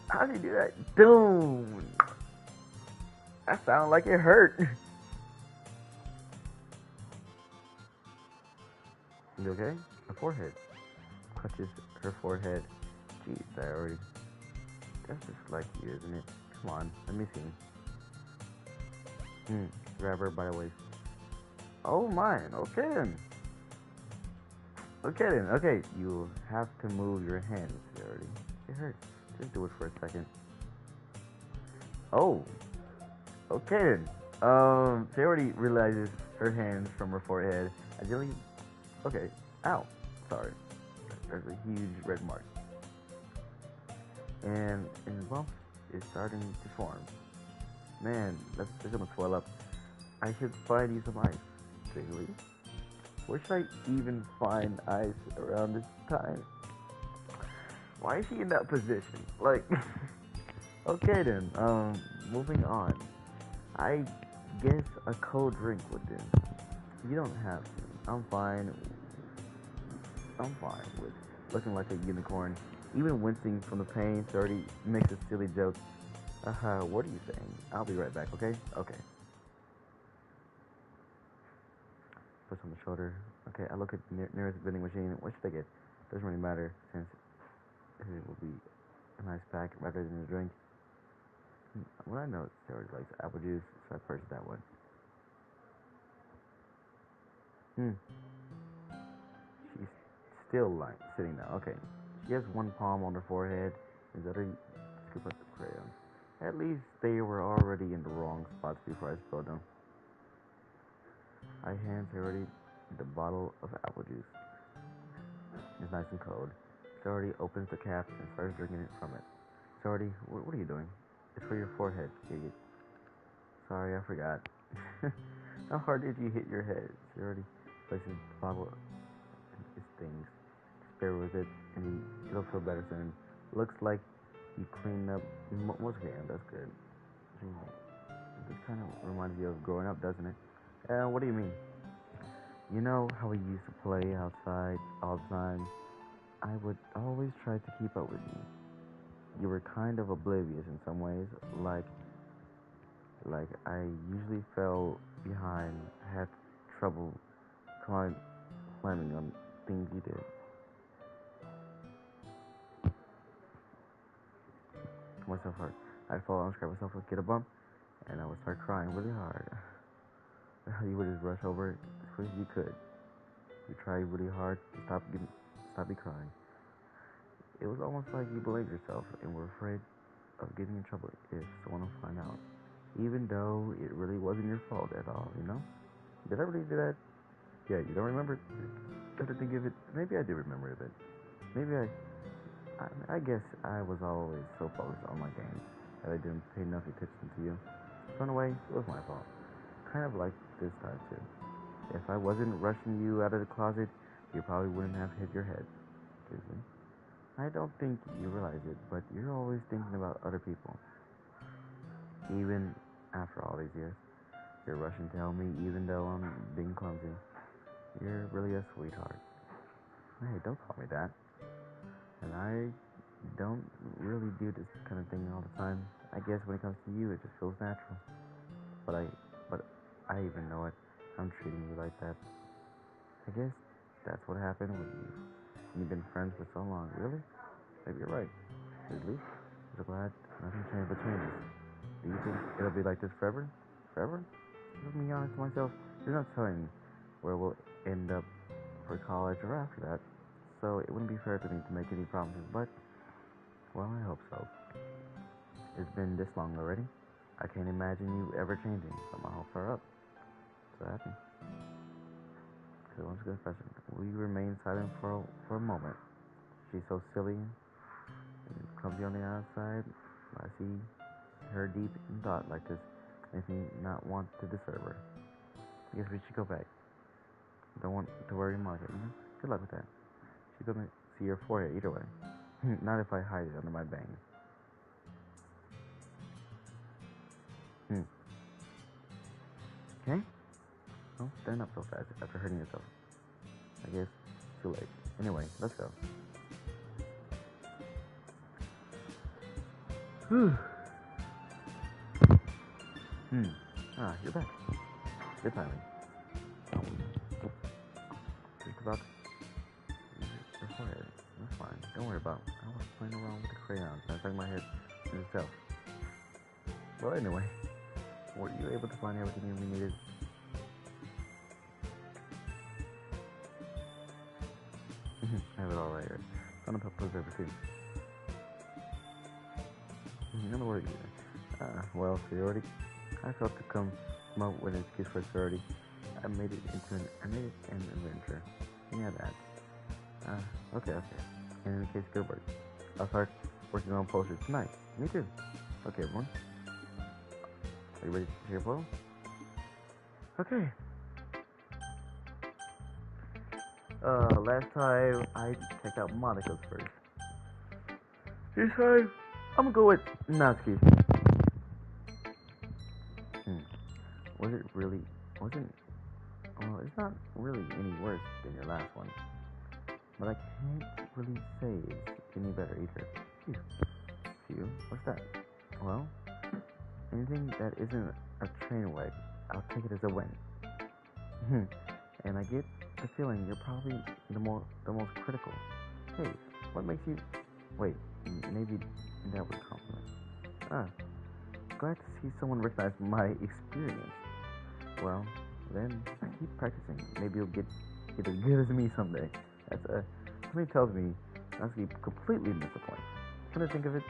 How did you do that? Doom. That sounded like it hurt. You okay? Her forehead. Clutches her forehead. Jeez, I already. That's just like you, isn't it? Come on, let me see. Grab her by the waist. Oh, mine. Okay then. Okay then. Okay, you have to move your hands, already. It hurts. Just do it for a second. Oh. Okay then. She already realizes her hands from her forehead. Ideally. Okay. Ow. Sorry. There's a huge red mark. And the bump is starting to form. Man, that's gonna swell up. I should find you some ice, Jiggly. Where should I even find ice around this time? Why is she in that position? Like, okay then. Moving on. I guess a cold drink would do. You don't have to. I'm fine. I'm fine with looking like a unicorn. Even wincing from the pain, she already makes a silly joke. What are you saying? I'll be right back, okay? Okay. Push on the shoulder. Okay, I look at the nearest vending machine. What should I get? Doesn't really matter since it will be a nice pack rather than a drink. What I know, she already likes apple juice, so I purchased that one. Hmm. She's still like sitting down. Okay. She has one palm on her forehead, and the other scoop up the crayon. At least they were already in the wrong spots before I spilled them. I hand her already the bottle of apple juice. It's nice and cold. She already opens the cap and starts drinking it from it. So already, what are you doing? It's for your forehead, idiot. Sorry, I forgot. How hard did you hit your head? She already places the bottle and it stings. Spare with it, and you'll feel better soon. Looks like you cleaned up most of your hand. That's good. This kind of reminds you of growing up, doesn't it? What do you mean? You know how we used to play outside all the time? I would always try to keep up with you. You were kind of oblivious in some ways, like I usually fell behind, had trouble climb, climbing on things you did. Myself hard. I'd fall and scrape myself, get a bump, and I would start crying really hard. You would just rush over it as quick as you could. You tried really hard to stop me crying. It was almost like you believed yourself and were afraid of getting in trouble if someone would find out. Even though it really wasn't your fault at all, you know? Did I really do that? Yeah, you don't remember? Come to think of it, maybe I do remember a bit. Maybe I guess I was always so focused on my game that I didn't pay enough attention to you. So in a way, it was my fault. Kind of like this time too. If I wasn't rushing you out of the closet, you probably wouldn't have hit your head. Seriously. I don't think you realize it, but you're always thinking about other people. Even after all these years, you're rushing to help me even though I'm being clumsy. You're really a sweetheart. Hey, don't call me that. And I don't really do this kind of thing all the time. I guess when it comes to you, it just feels natural. But but I even know it. I'm treating you like that. I guess that's what happened with you. You've been friends for so long. Really? Maybe you're right. Really? I'm so glad nothing changed between us. Do you think it'll be like this forever? Forever? Let me be honest to myself. You're not telling where we'll end up for college or after that. So it wouldn't be fair to me to make any promises, but, well, I hope so. It's been this long already. I can't imagine you ever changing, so my hopes are up. So happy. So once confession, we remain silent for a moment. She's so silly and clumsy on the outside. I see her deep in thought like this, makes me not want to disturb her. I guess we should go back. Don't want to worry Margaret, you know? Good luck with that. She's gonna see your forehead either way. Not if I hide it under my bangs. Okay? Don't stand up so fast after hurting yourself. I guess too late. Anyway, let's go. Whew. You're back. Good timing. Just about your forehead. That's fine. Don't worry about it. I was playing around with the crayons. I stuck my head in itself. Well, anyway, were you able to find everything you needed? I have it all right here. Found a purpose everything. Don't worry. Well, sorority. I felt to come up with an excuse for sorority. I made it an adventure. Yeah, that. Okay. In any case, good work. I'll start working on posters tonight. Me too. Okay, everyone. Are you ready to share a photo? Okay. Last time I checked out Monica's first. This time, I'm gonna go with Natsuki's. It's not really any worse than your last one. But I can't really say it's any better either. Phew. What's that? Well, anything that isn't a train wreck, I'll take it as a win. And I get the feeling you're probably the most critical. Hey, what makes you... Wait, maybe that was a compliment. Glad to see someone recognize my experience. Well, then keep practicing. Maybe you'll get as good as me someday. Something tells me that's completely missed the point. Come to think of it,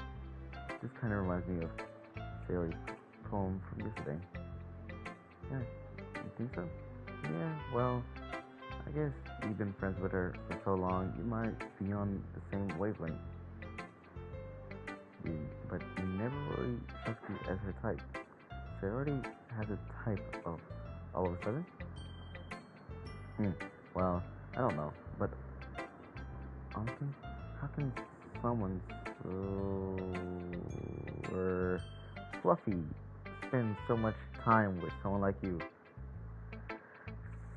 this kind of reminds me of Sayori's poem from yesterday. Yeah, you think so? Yeah, well, I guess you've been friends with her for so long, you might be on the same wavelength. But you never really struck you as her type. Sayori has a type of all of a sudden? Well, I don't know, but honestly, how can someone so fluffy spend so much time with someone like you?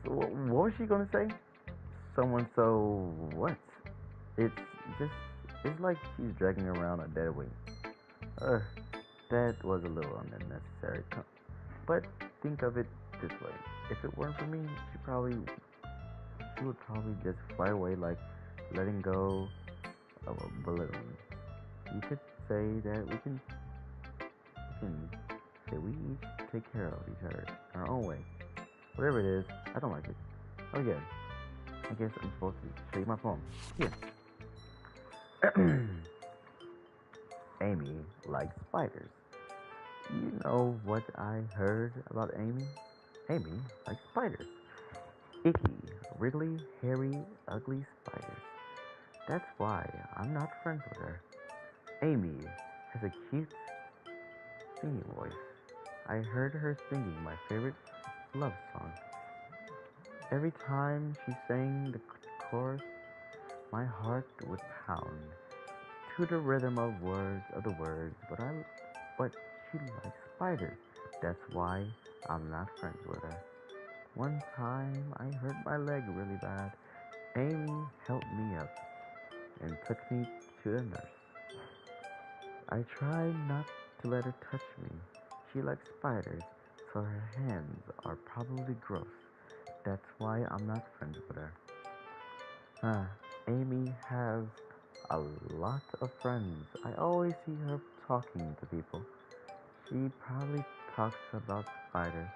So, what was she gonna say? Someone so what? It's it's like she's dragging around a dead weight. That was a little unnecessary. But think of it this way: if it weren't for me, she would probably just fly away like letting go of a balloon. You could say that we each take care of each other in our own way. Whatever it is, I don't like it. Oh yeah, I guess I'm supposed to show you my phone. Here. Amy likes spiders. You know what I heard about Amy? Amy likes spiders. Icky, wriggly, hairy, ugly spiders. That's why I'm not friends with her. Amy has a cute singing voice. I heard her singing my favorite love song. Every time she sang the chorus, my heart would pound to the rhythm of the words, but she likes spiders. That's why I'm not friends with her. One time I hurt my leg really bad. Amy helped me up and took me to the nurse. I tried not to let her touch me. She likes spiders, so her hands are probably gross. That's why I'm not friends with her. Amy has a lot of friends. I always see her talking to people. She probably talks about spiders.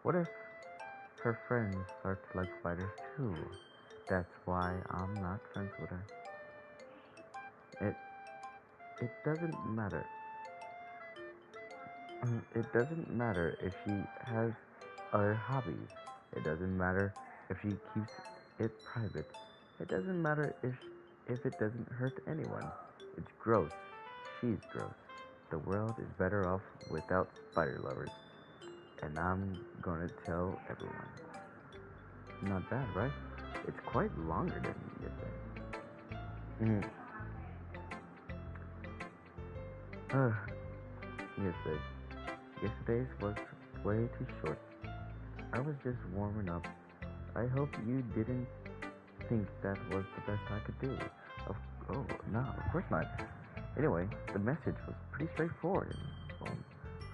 What if her friends start to like spiders too? That's why I'm not friends with her. It doesn't matter. It doesn't matter if she has other hobbies. It doesn't matter if she keeps it private. It doesn't matter if it doesn't hurt anyone. It's gross. She's gross. The world is better off without spider lovers. And I'm gonna tell everyone. Not bad, right? It's quite longer than yesterday. Yes, yesterday's was way too short. I was just warming up. I hope you didn't think that was the best I could do. Of, oh, no, of course not. Anyway, the message was pretty straightforward. Well,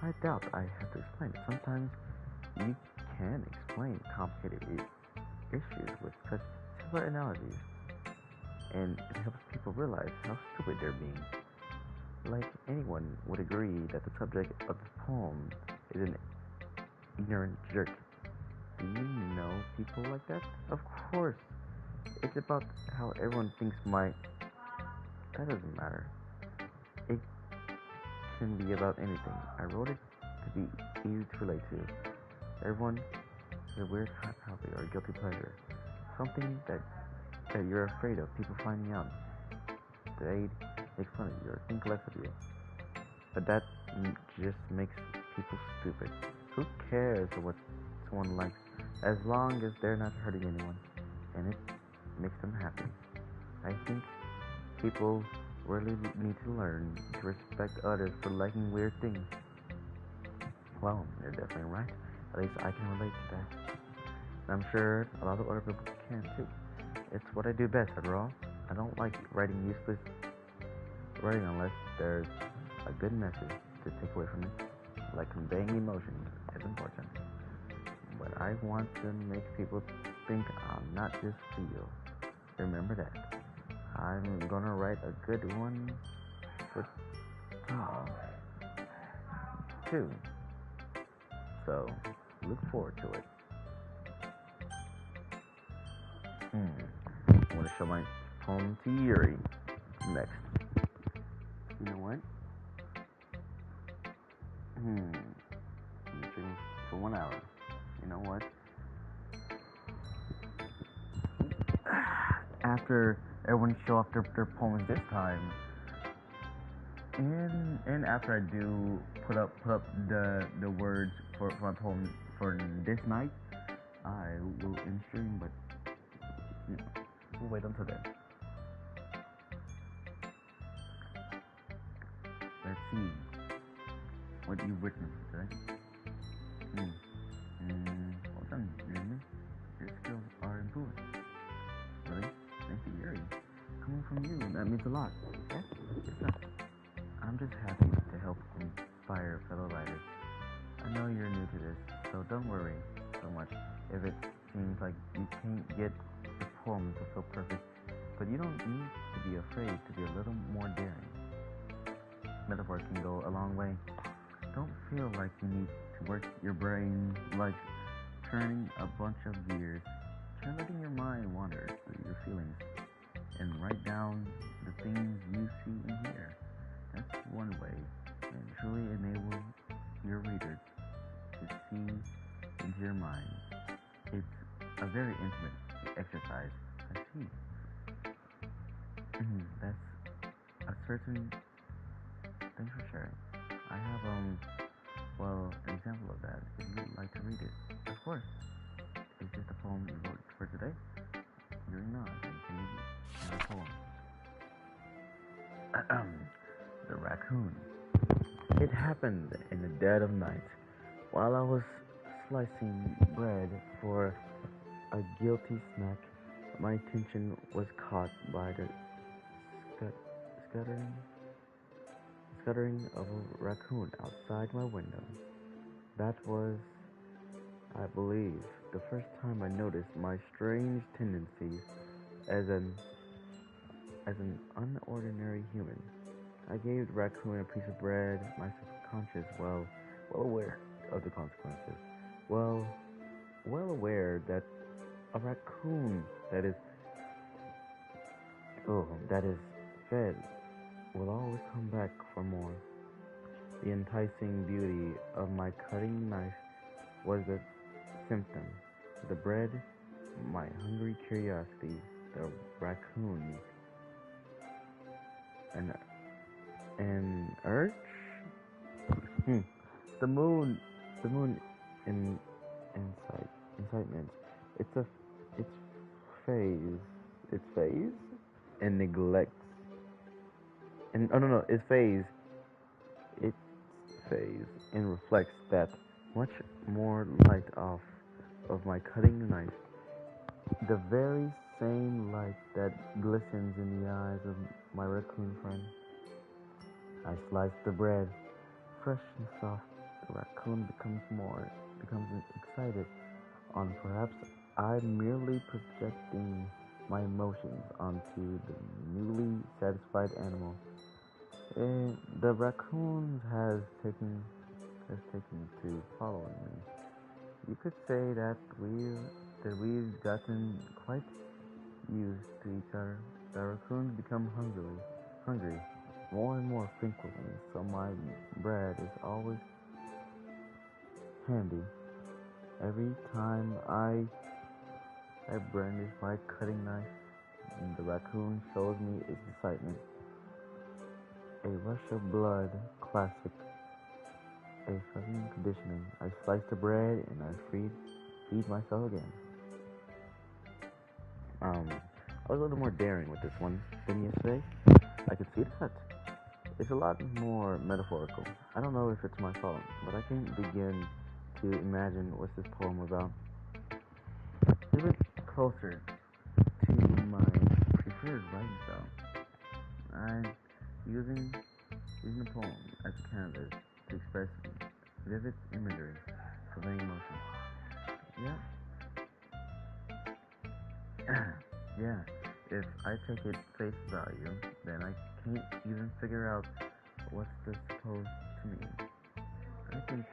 I doubt I have to explain it. Sometimes you can explain complicated issues with such simple analogies, and it helps people realize how stupid they're being. Like anyone would agree that the subject of the poem is an ignorant jerk. Do you know people like that? Of course. It's about how everyone thinks my. That doesn't matter. It can be about anything. I wrote it to be easy to relate to. Everyone has a weird hot hobby or guilty pleasure. Something that you're afraid of people finding out. They'd make fun of you or think less of you. But that just makes people stupid. Who cares what someone likes as long as they're not hurting anyone and it makes them happy? I think people really need to learn to respect others for liking weird things. Well, you're definitely right. At least I can relate to that. And I'm sure a lot of other people can too. It's what I do best, after all. I don't like writing useless writing unless there's a good message to take away from it. Like conveying emotions is important. But I want to make people think I'm not just feel. Remember that. I'm gonna write a good one for tomorrow too. So look forward to it. I want to show my poem to Yuri next. You know what? I'm drinking for 1 hour. You know what? After everyone show off their poems this time, and after I do put up the words for my poem for this night, I will end stream, but we'll wait until then. Let's see what you've written for today. Well done, Yuri. Your skills are improving. Really? Thank you, Yuri. Coming from you, that means a lot. Yeah, it's not. I'm just happy to help inspire fellow writers. I know you're new to this, so don't worry so much if it seems like you can't get the poem to feel perfect, but you don't need to be afraid to be a little more daring. Metaphor can go a long way. Don't feel like you need to work your brain like turning a bunch of gears. Try letting your mind wander through your feelings and write down the things you see and hear. That's one way and truly enable your readers to see into your mind. It's a very intimate exercise. I see. That's a certain. Thanks for sharing. I have an example of that. If you'd like to read it, of course. It's just a poem you wrote for today. You're not, and can you read a poem? The raccoon. It happened in the dead of night, while I was slicing bread for a guilty snack. My attention was caught by the scuttering, scuttering of a raccoon outside my window. That was, I believe, the first time I noticed my strange tendencies as an unordinary human. I gave the raccoon a piece of bread, my subconscious well aware of the consequences. Well well aware that a raccoon that is fed will always come back for more. The enticing beauty of my cutting knife was the symptom. The bread, my hungry curiosity, the raccoon, an urge. Hmm. The moon in incitement. It's a it's phase. It's phase and neglects. And oh no, it's phase. It's phase and reflects that much more light off of my cutting knife, the very same light that glistens in the eyes of my raccoon friend. I slice the bread, fresh and soft. The raccoon becomes excited on perhaps I'm merely projecting my emotions onto the newly satisfied animal. The raccoon has taken to following me. You could say that we've gotten quite used to each other. The raccoons become hungry more and more frequently, so my bread is always handy. Every time I brandish my cutting knife, the raccoon shows me its excitement. A rush of blood, classic, a sudden conditioning. I slice the bread and feed myself again. I was a little more daring with this one than yesterday. I could see that. It's a lot more metaphorical. I don't know if it's my fault, but I can't begin to imagine what's this poem about. A bit closer to my preferred writing style. I'm using using the poem as a canvas to express vivid imagery, conveying emotion. Yeah, yeah. If I take it face value, then I can't even figure out what's this supposed to mean. I think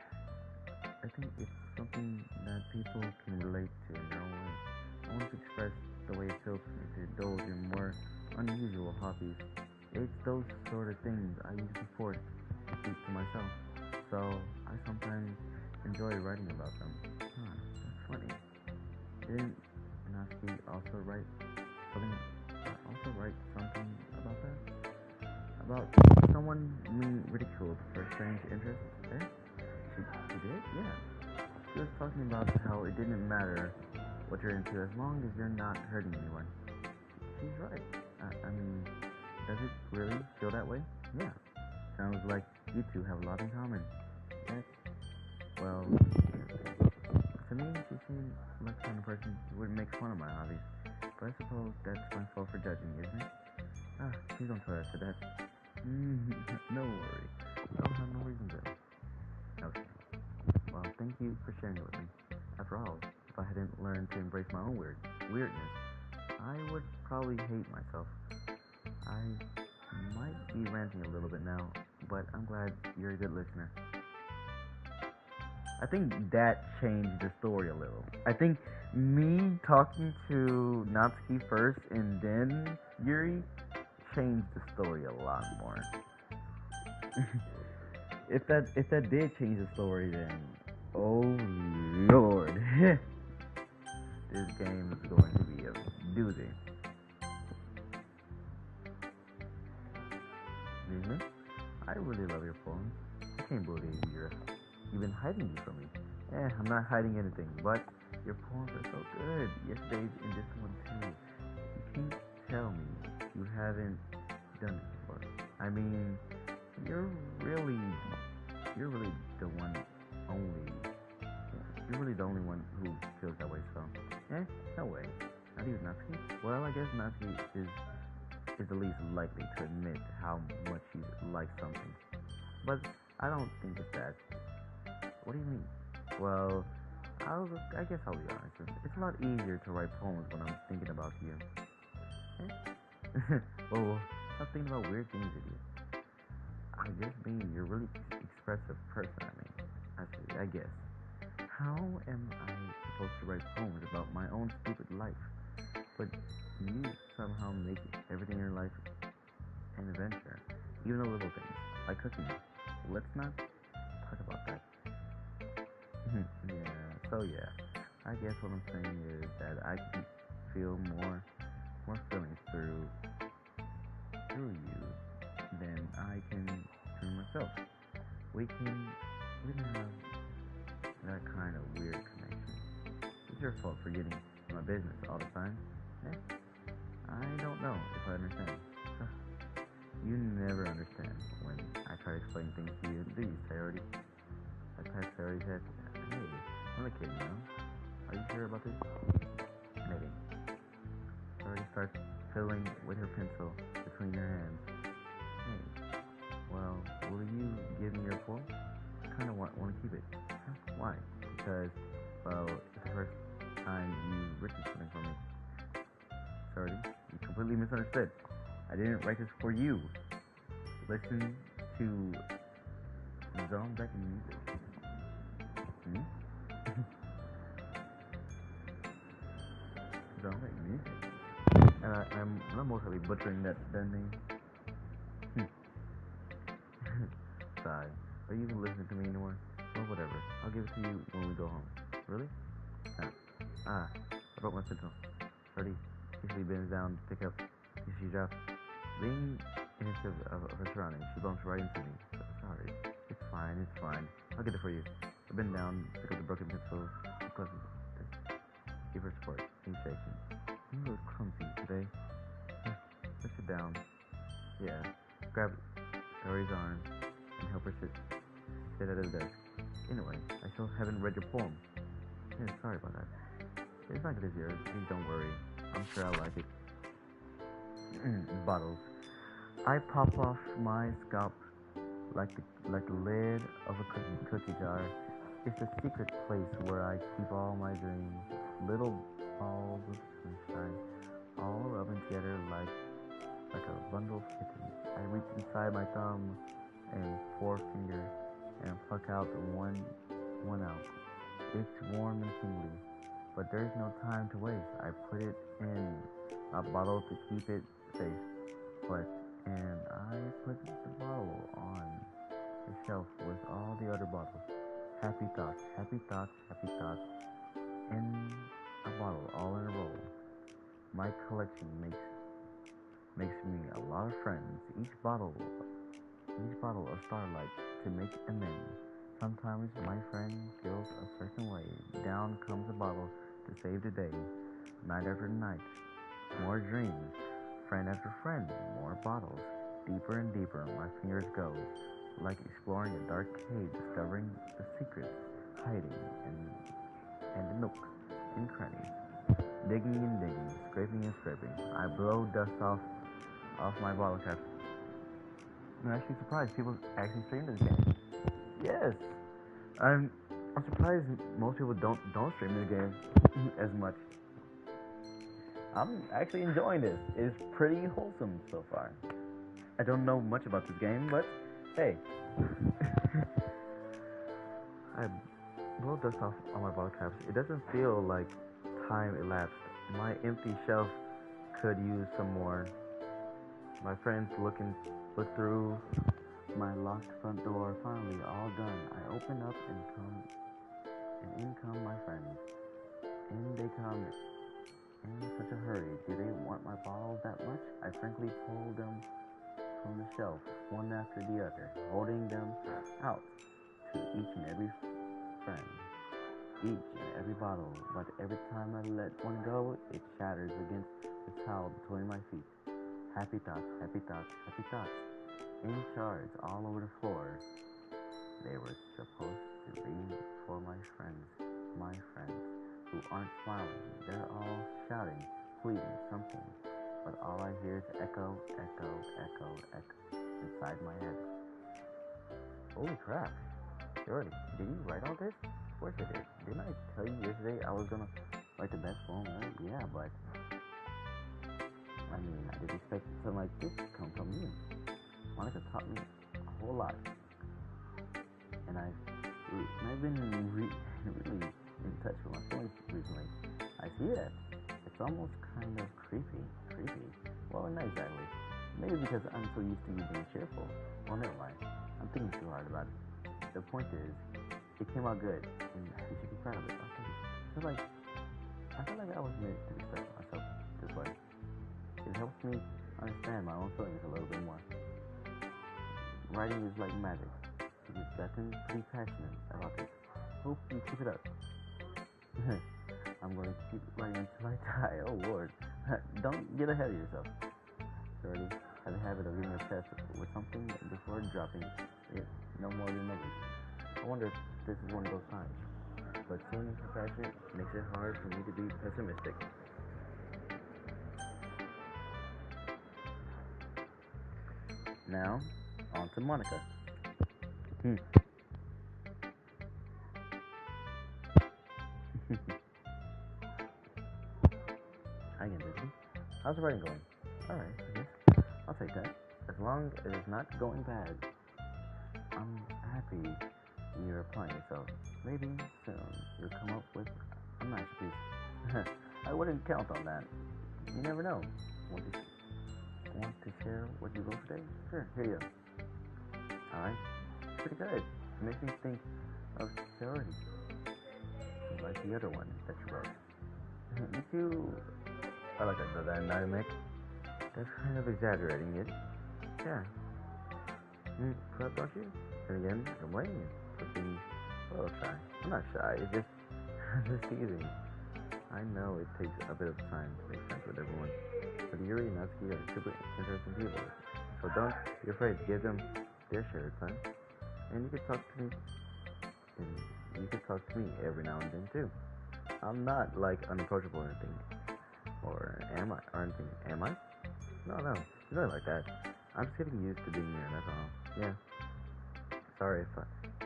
I think it's something that people can relate to in their own way. I want to express the way it feels for me to indulge in more unusual hobbies. It's those sort of things I usually force to keep to myself. So I sometimes enjoy writing about them. Huh, that's funny. Didn't Natsuki something write something about that? About someone being ridiculed for strange interests? Eh? She did? Yeah. She was talking about how it didn't matter what you're into as long as you're not hurting anyone. She's right. I mean, does it really feel that way? Yeah. Sounds like you two have a lot in common. Yes. Well, to me, she seemed like the kind of person who would make fun of my hobbies. But I suppose that's my fault for judging, isn't it? Please don't tell her I said that. No worry. I don't have no reason to. Okay. Well, thank you for sharing it with me. After all, if I hadn't learned to embrace my own weirdness, I would probably hate myself. I might be ranting a little bit now, but I'm glad you're a good listener. I think that changed the story a little. I think me talking to Natsuki first and then Yuri changed the story a lot more. If that did change the story, then oh lord, this game is going to be a doozy. Really? I really love your poems. I can't believe you've been hiding these from me. I'm not hiding anything, but your poems are so good. Yesterday's and this one too. You can't tell me you haven't done this before. I mean, you're really, you're really the one only. You're really the only one who feels that way. So, no way. Not even Natsuki. Well, I guess Natsuki is the least likely to admit how much she likes something. But I don't think it's that. What do you mean? Well, I guess I'll be honest. It's a lot easier to write poems when I'm thinking about you. Well, stop thinking about weird things with you. I just mean you're a really expressive person. I guess. How am I supposed to write poems about my own stupid life? But you somehow make everything in your life an adventure, even the little things like cooking. Let's not talk about that. Yeah. So yeah, I guess what I'm saying is that I can feel more feelings through you than I can through myself. We can have that kind of weird connection. It's your fault for getting in my business all the time. Eh, I don't know if I understand. You never understand when I try to explain things to you, do you, Sayori? Like Sayori said, hey, I'm a kid, you know? Are you sure about this? Maybe. Already starts fiddling with her pencil between her hands. Hey, well, will you give me your poem? I kind of want to keep it. Huh? Why? Because, well, it's the first time you've written something for me. Sorry, you completely misunderstood. I didn't write this for you. Listen to Zombie music. Hmm? Zombie music. I'm mostly butchering that name. Sigh. Are you even listening to me anymore? Well, whatever. I'll give it to you when we go home. Really? Ah. I broke my pencil. Freddy hastily bends down to pick up his shoe drops. Being innocent of her surroundings, she bumps right into me. Sorry. It's fine. I'll get it for you. I bend down, pick up the broken pencil, and close it. Give her support. He's shaking. You look clumsy today. Let's sit down. Yeah. Grab Harry's arm and help her sit at his desk. Anyway, I still haven't read your poem. Yeah, sorry about that. It's not good as yours. Please don't worry. I'm sure I'll like it. Bottles. I pop off my scalp like the lid of a cookie jar. It's a secret place where I keep all my dreams. Little balls of sunshine, all rubbing together like a bundle of kittens. I reach inside my thumb and forefinger and pluck out one out. It's warm and tingly, but there's no time to waste. I put it in a bottle to keep it safe, and I put the bottle on the shelf with all the other bottles. Happy thoughts, in a bottle, all in a row. My collection makes me a lot of friends. Each bottle a starlight to make amends. Sometimes my friend feels a certain way. Down comes a bottle to save the day. Night after night, more dreams. Friend after friend, more bottles. Deeper and deeper my fingers go, like exploring a dark cave, discovering the secrets hiding in the nooks and crannies. Digging and digging, scraping and scraping. I blow dust off my bottle caps. I'm actually surprised people actually stream this game. Yes, I'm surprised most people don't stream this game as much. I'm actually enjoying this. It's pretty wholesome so far. I don't know much about this game, but hey. I blow dust off on my bottle caps. It doesn't feel like time elapsed. My empty shelf could use some more. My friends look through my locked front door. Finally, all done. I open up and in come my friends. In they come in such a hurry. Do they want my bottles that much? I frankly pulled them from the shelf, one after the other, holding them out to each and every friend, each and every bottle. But every time I let one go, it shatters against the towel between my feet. Happy thoughts, in charge, all over the floor. They were supposed to be for my friends, who aren't smiling. They're all shouting, pleading something. But all I hear is echo inside my head. Holy crap. Jordy, did you write all this? Of course I did. Didn't I tell you yesterday I was gonna write the best poem ever? Yeah, but I mean, I didn't expect something like this to come from you. Monica taught me a whole lot. And I've been really in touch with my feelings recently. I see that. It's almost kind of creepy. Well, not exactly. Maybe because I'm so used to you being cheerful. Well, never mind. I'm thinking too hard about it. The point is, it came out good, and you should be proud of it. I feel like I was meant to express myself this way. It helps me understand my own feelings a little bit more. Writing is like magic. You've gotten pretty passionate about this. Hope you keep it up. I'm going to keep writing until I die. Oh Lord. Don't get ahead of yourself. Shorty, have a habit of getting obsessed with something before dropping it no more than others. I wonder if this is one of those times. but seeing compassionate makes it hard for me to be pessimistic. Now, on to Monica. Hmm. Hi again, Disney. How's the writing going? Alright, I guess. I'll take that. As long as it's not going bad, I'm happy you're applying yourself. Maybe soon you'll come up with a masterpiece. I wouldn't count on that. You never know. Want to share what you wrote today? Sure, here you go. Alright, pretty good. It makes me think of charity, like the other one that you wrote. Me too. I like that dynamic. That's kind of exaggerating it. Yeah. But don't you? And again, I'm blaming you for being a little shy. I'm not shy. It's just, I'm just teasing. I know it takes a bit of time to make friends with everyone, but Yuri and Natsuki are super interesting people. So don't be afraid to give them their share of time. And you can talk to me, and you can talk to me every now and then too. I'm not like unapproachable or anything, or am I? Or anything? Am I? No, it's nothing like that. I'm just getting used to being here. That's all. Yeah. Sorry if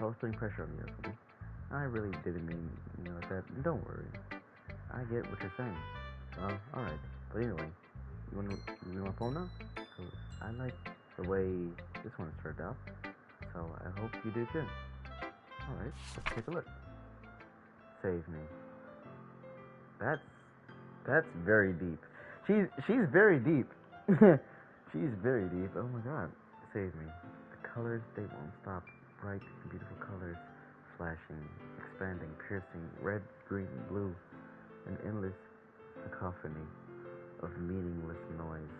I was putting pressure on you or something. I really didn't mean like that. Don't worry. I get what you're saying. Well, alright. But anyway, you want my phone now? Cause I like the way this one turned out. So I hope you do too. Alright, let's take a look. Save me. That's very deep. She's very deep. She's very deep. Oh my god. Save me. The colors, they won't stop. Bright and beautiful colors. Flashing, expanding, piercing, red, green, blue. An endless cacophony of meaningless noise.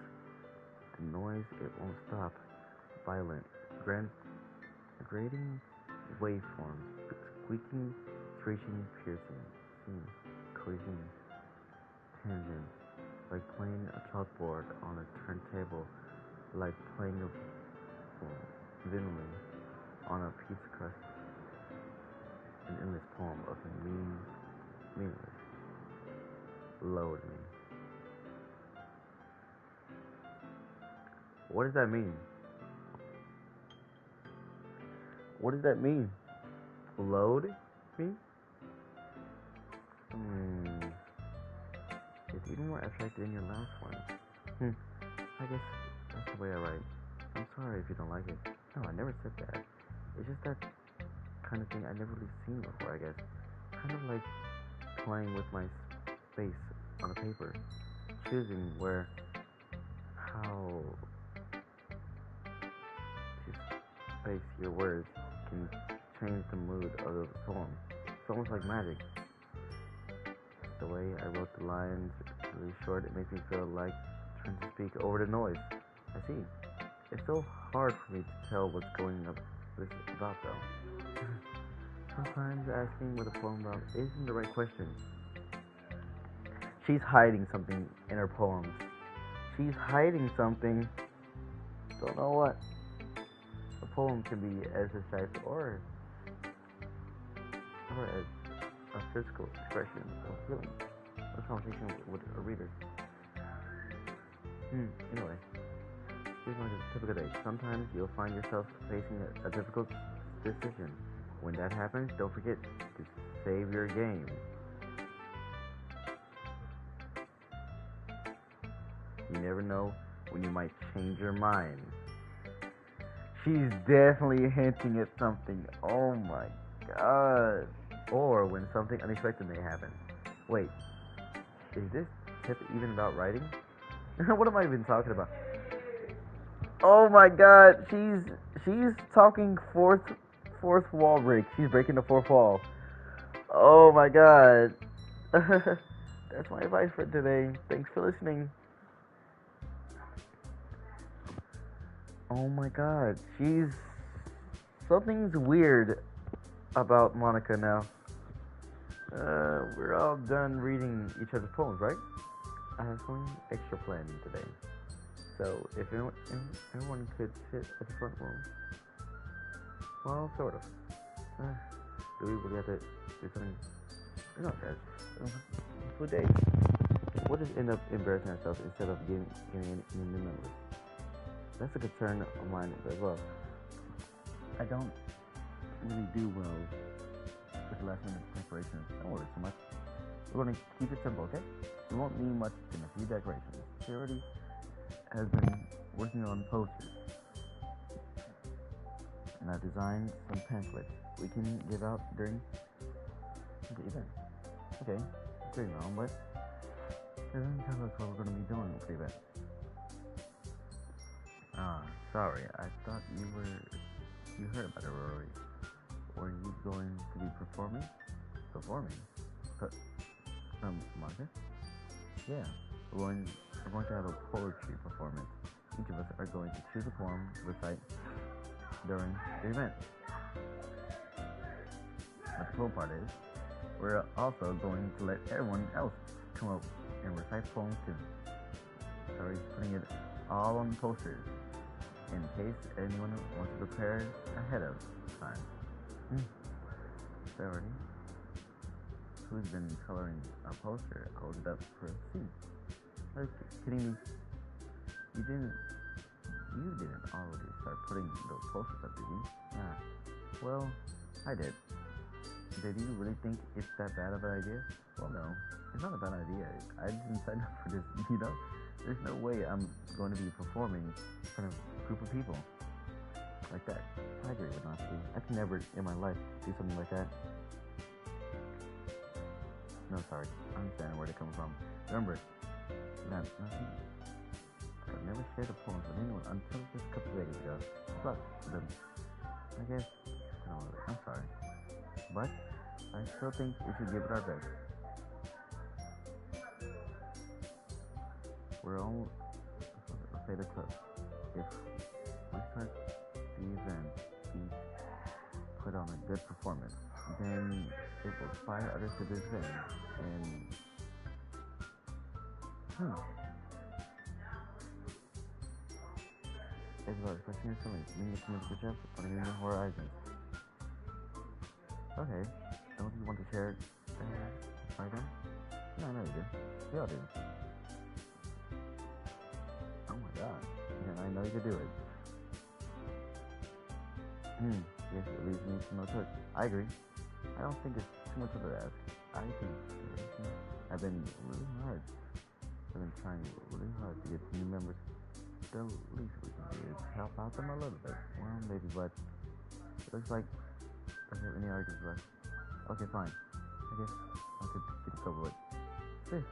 The noise, it won't stop. Violent, grating waveforms, squeaking, screeching, piercing, cohesion, tangent, like playing a chalkboard on a turntable, like playing a violin on a pizza crust. An endless poem of meaningless. Load me. What does that mean? What does that mean? Load me? It's even more abstract than your last one. I guess that's the way I write. I'm sorry if you don't like it. No, I never said that. It's just that kind of thing I never really seen before, I guess. Kind of like playing with my space on a paper. Choosing how to space your words can change the mood of the poem. It's almost like magic. The way I wrote the lines really short, it makes me feel like trying to speak over the noise. I see. It's so hard for me to tell what's going up this about though. Sometimes asking what a poem about isn't the right question. She's hiding something in her poems. She's hiding something. Don't know what. A poem can be as abstract or as a physical expression of feeling. A conversation with a reader. Anyway, here's my typical day. Sometimes you'll find yourself facing a difficult decision. When that happens, don't forget to save your game. You never know when you might change your mind. She's definitely hinting at something. Oh my god. Or when something unexpected may happen. Wait, is this tip even about writing? What am I even talking about? Oh my god, she's talking fourth wall break. She's breaking the fourth wall. Oh my god. That's my advice for today. Thanks for listening. Oh my god, something's weird about Monica now. We're all done reading each other's poems, right? I have something extra planned today. So, if anyone could sit at the front row. Well, sort of. Do we really have to do something No, guys. For days. We'll just end up embarrassing ourselves instead of getting any new members. That's a concern of mine as well. I don't really do well with last minute preparations. Don't worry too much. We're going to keep it simple, okay? We won't need much than a few decorations. She already has been working on posters. And I designed some pamphlets we can give out during the event. Okay, great and all, but it doesn't tell us what we're going to be doing for the event. Sorry, I thought you heard about it already. Were you going to be performing? Performing? Monica? Yeah, we're going to have a poetry performance. Each of us are going to choose a poem to recite during the event. But the cool part is, we're also going to let everyone else come up and recite poems too. So we're putting it all on posters in case anyone wants to prepare ahead of time. Already. Who's been coloring a poster? Hold it up for a see. Are you kidding me? You didn't already start putting those posters up, did you? Well, I did. Did you really think it's that bad of an idea? Well, no, it's not a bad idea. I didn't sign up for this, you know? There's no way I'm going to be performing in front of a group of people like that. I agree with Nancy. I can never in my life do something like that. No, sorry. I understand where they're coming from. Remember, nothing. I've never shared a poem with anyone until just a couple of days ago. But them. I guess, I'm sorry. But I still think we should give it our best. We're all say the club. If we start the event, each put on a good performance, then it will inspire others to do the same. And it's about expressing your feelings, meaning to make the chest, putting in your horizons. Okay, don't you want to share it right now? No, I know you do. We all do. Oh my god. And I know you can do it. Yes, it leaves me to no choice. I agree. I don't think it's too much of an ask. I think I've been really hard. I've been trying really hard to get new members. The least we can do is help out them a little bit. Well, maybe, but it looks like I don't have any arguments left. Okay, fine. I guess I could get it over with. This.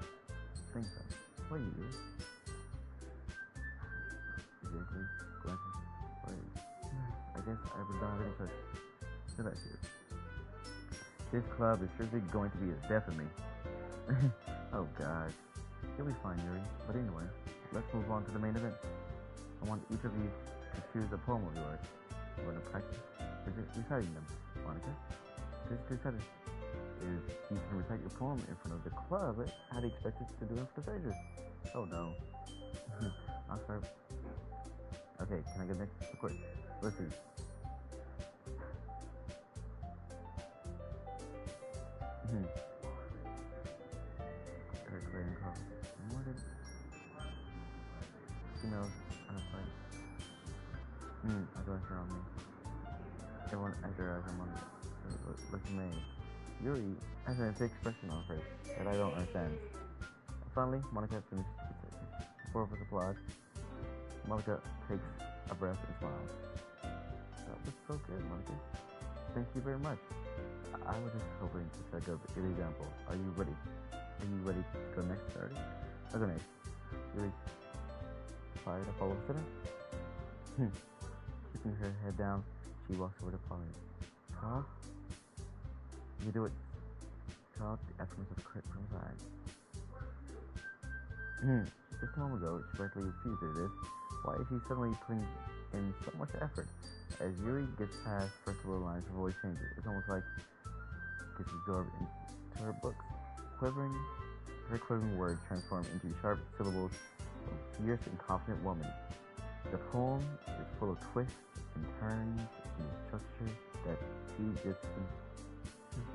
Think so. What are you doing? Exactly. Glances. Wait. I guess I don't have any choice. Did I see it? This club is surely going to be a death of me. Oh gosh. You'll be fine, Yuri. But anyway, let's move on to the main event. I want each of you to choose a poem of yours. I'm going to practice reciting them. Monica? This decided is you can recite your poem in front of the club. How do you expect us to do it for the strangers? Oh no. I'll start. Okay, can I get next? Of course. Let's see. Females unemployed. I don't hear on me. Everyone after I'm on looks made. Yuri has an expression on her face that I don't understand. Finally, Monica finished the four of us applaud. Monica takes a breath and smiles. That was so good, Monica. Thank you very much. I was just hoping to set a good example. Are you ready? Are you ready to go next, Saturday? I'll go next. Yuri fired a follow center. Keeping her head down, she walks over to Polly. Talk? You do it. Talk the excellence of crit from side. Just a moment ago, she practically refused to do this. Why is she suddenly putting in so much effort? As Yuri gets past first little lines, her voice changes. It's almost like gets absorbed into her books. Her quivering words transform into sharp syllables of a fierce and confident woman. The poem is full of twists and turns in the structure that she just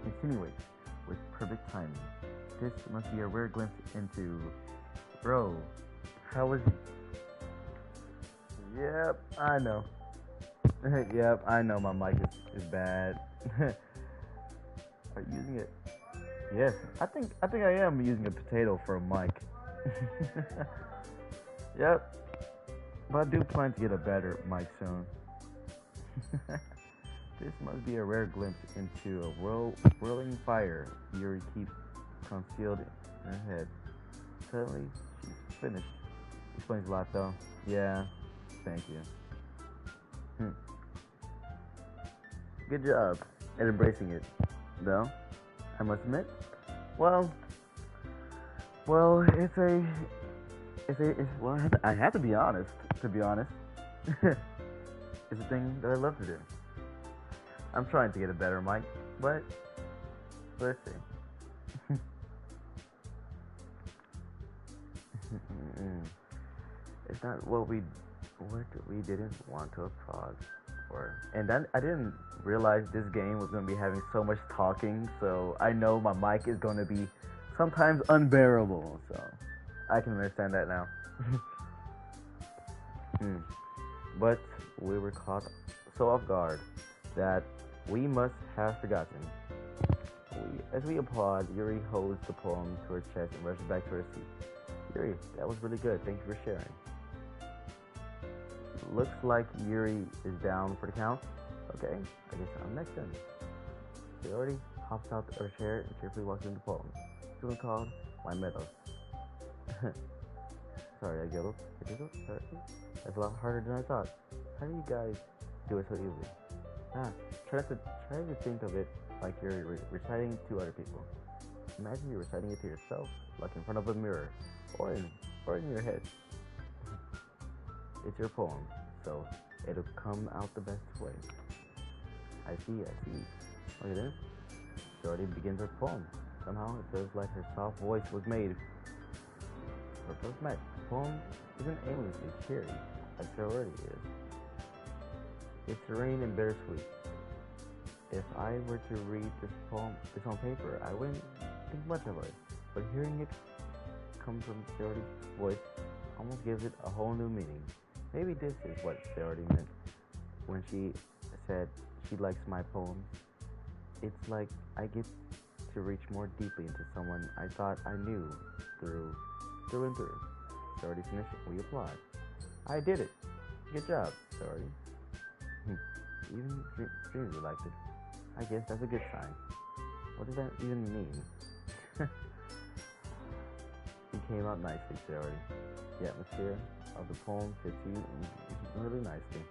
insinuates with perfect timing. This must be a rare glimpse into. Bro, how was. Yep, I know. Yep, I know my mic is bad. Are you using it? Yes, I think I am using a potato for a mic. Yep, but I do plan to get a better mic soon. This must be a rare glimpse into a whirling fire Yuri keeps concealed in her head. Suddenly, she's finished. Explains a lot though. Yeah, thank you. Hmm. Good job at embracing it, though. I must admit. Well, well, well, I have to be honest. To be honest, it's a thing that I love to do. I'm trying to get a better mic, but let's see. It's not what we didn't want to applaud for, and then I didn't realize this game was gonna be having so much talking. So I know my mic is gonna be sometimes unbearable. So I can understand that now. Hmm. But we were caught so off guard that we must have forgotten. As we applaud, Yuri holds the poem to her chest and rushes back to her seat. Yuri, that was really good. Thank you for sharing. Looks like Yuri is down for the count. Okay, I guess I'm next then. She already hops out of her chair and cheerfully walks into the poem. It's one called My Meadows. Sorry, I giggled. Sorry. That's a lot harder than I thought. How do you guys do it so easily? Try to think of it like you're reciting to other people. Imagine you're reciting it to yourself, like in front of a mirror, or in your head. It's your poem, so it'll come out the best way. I see. Look at this. She already begins her poem. Somehow it feels like her soft voice was made for first match. The poem isn't aimlessly cheery, like sorority is. It's serene and bittersweet. If I were to read this on paper, I wouldn't think much of it. But hearing it come from Sarah's voice almost gives it a whole new meaning. Maybe this is what Sarah meant when she said she likes my poems. It's like I get to reach more deeply into someone I thought I knew through and through. Sarah finished. We applaud. I did it. Good job, Sarah. Even Dreams liked it. I guess that's a good sign. What does that even mean? It came out nicely, Sarah. The atmosphere of the poem fits you really nicely.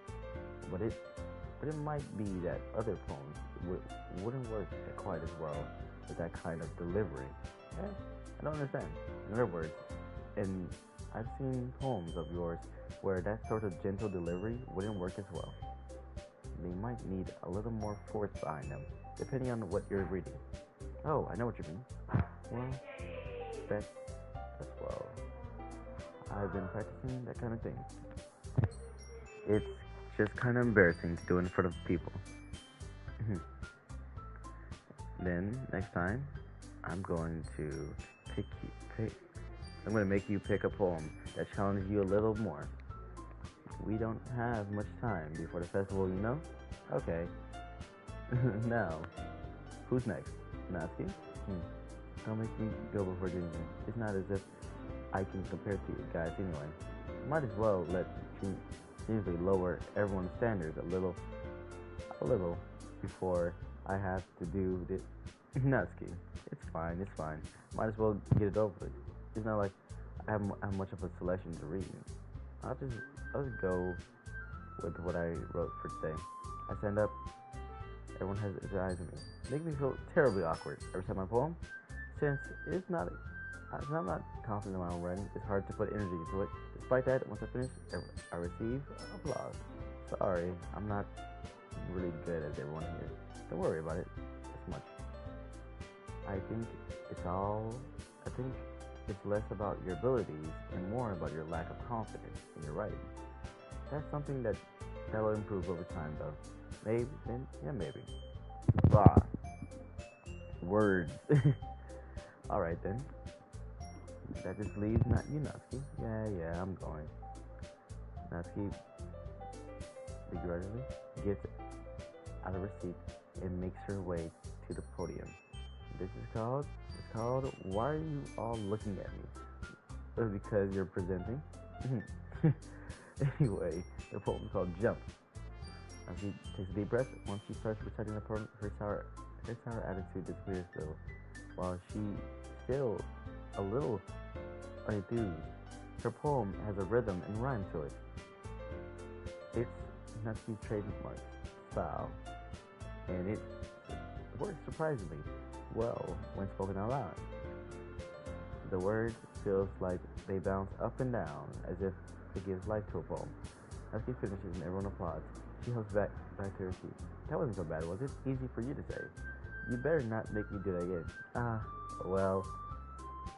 But it might be that other poems wouldn't work quite as well with that kind of delivery. Yeah, I don't understand. In other words, and I've seen poems of yours where that sort of gentle delivery wouldn't work as well. They might need a little more force behind them, depending on what you're reading. Oh, I know what you mean. Well, that's well. I've been practicing that kind of thing. It's just kind of embarrassing to do it in front of people. Then next time, I'm going to I'm going to make you pick a poem that challenges you a little more. We don't have much time before the festival, you know? Okay. Now, who's next? Natsuki? Don't make me go before doing it. It's not as if I can compare to you guys anyway. Might as well let Kingsley lower everyone's standards a little before I have to do this. Natsuki, it's fine. Might as well get it over with. It's not like I have much of a selection to read. I'll just go with what I wrote for today. I stand up, everyone has their eyes on me. Make me feel terribly awkward every time I poem. Since I'm not confident in my own writing, it's hard to put energy into it. Despite that, once I finish, I receive applause. Sorry, I'm not really good as everyone here. Don't worry about it as much. I think it's less about your abilities and more about your lack of confidence in your writing. That's something that'll improve over time, though. Maybe. Blah. words. Alright then. That just leaves not you, Natsuki. Yeah, I'm going. Natsuki begrudgingly gets out of her seat and makes her way to the podium. It's called Why Are You All Looking at Me? Because you're presenting. Anyway, the poem is called Jump. She takes a deep breath. Once she starts reciting the poem, her sour attitude disappears still. While she still a little enthused, her poem has a rhythm and rhyme to it. It's Natsuki's trademark style, and it works surprisingly well when spoken out loud. The words feels like they bounce up and down as if it gives life to a poem. Natsuki finishes and everyone applauds. She hops back to her seat. That wasn't so bad, was it? Easy for you to say. You better not make me do that again. Well,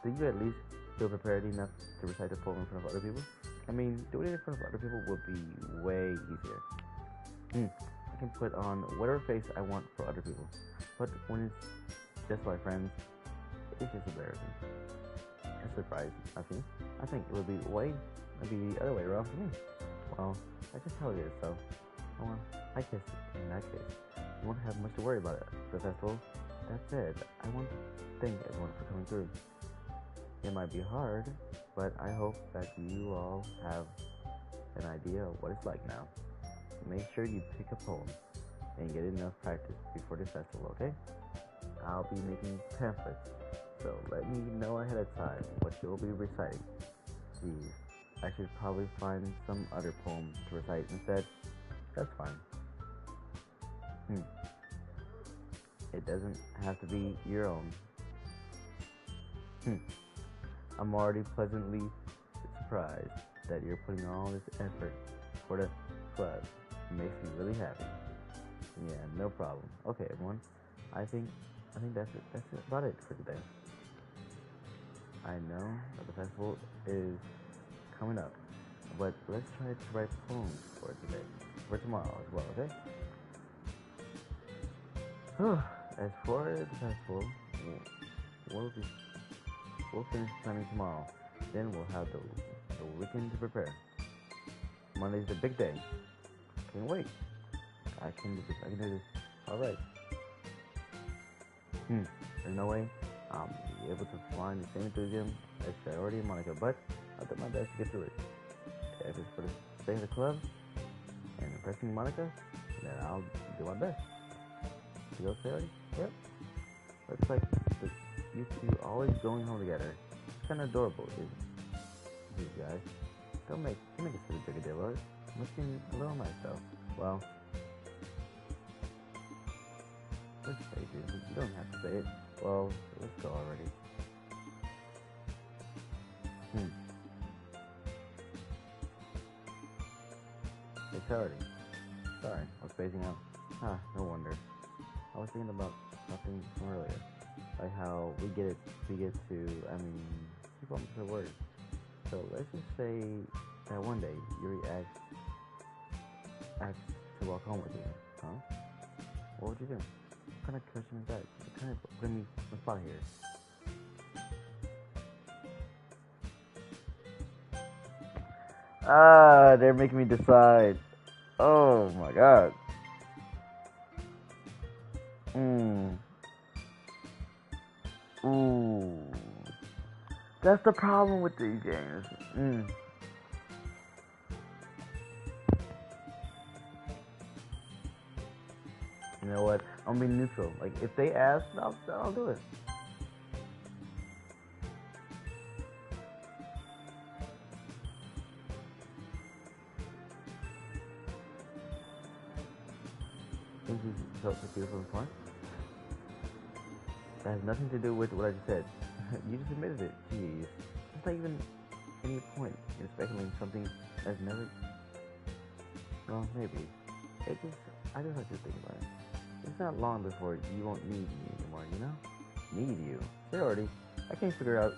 do you at least feel prepared enough to recite the poem in front of other people? I mean, doing it in front of other people would be way easier. I can put on whatever face I want for other people. But when it's just my friends, it's just embarrassing. A surprise, I think it would be the other way around for me. Well, that's just how it is, so. Well, I guess in that case, you won't have much to worry about at the festival. That said, I want to thank everyone for coming through. It might be hard, but I hope that you all have an idea of what it's like now. Make sure you pick a poem and get enough practice before the festival, okay? I'll be making pamphlets, so let me know ahead of time what you'll be reciting. Geez, I should probably find some other poem to recite instead. That's fine. It doesn't have to be your own. I'm already pleasantly surprised that you're putting all this effort for the club. It makes me really happy. Yeah, no problem. Okay, everyone. I think that's it. That's about it for today. I know that the festival is coming up, but let's try to write poems for today, for tomorrow as well, okay? As for the festival, we'll finish planning tomorrow. Then we'll have the weekend to prepare. Monday's the big day. Can't wait. I can do this. All right. There's no way I'll be able to find the same enthusiasm as Priority and Monica, but I'll do my best to get through it. If it's for the sake of the club and impressing Monica, then I'll do my best. You go, Priority? Yep. Looks like you two always going home together. It's kind of adorable, isn't it? These guys. Don't make it such a big deal of it. Must seem a little nice though. Well, let's face it. You don't have to say it. Well, let's go already. Hey, Charlie. Sorry, I was phasing out. No wonder. I was thinking about something from earlier. Like how we get to, keep on the word. So let's just say that one day Yuri asks to walk home with you, huh? What would you do? What kind of question is that? It kind of putting me on the spot here. They're making me decide. Oh my god. Ooh. That's the problem with these games. You know what? I'm being neutral. Like, if they ask, I'll do it. Think you felt the beautiful and fun? That has nothing to do with what I just said. You just admitted it. Jeez. There's not even any point in speculating something that's never... Well, maybe. I just like to think about it. It's not long before you won't need me anymore, you know? Need you? Already. I can't figure out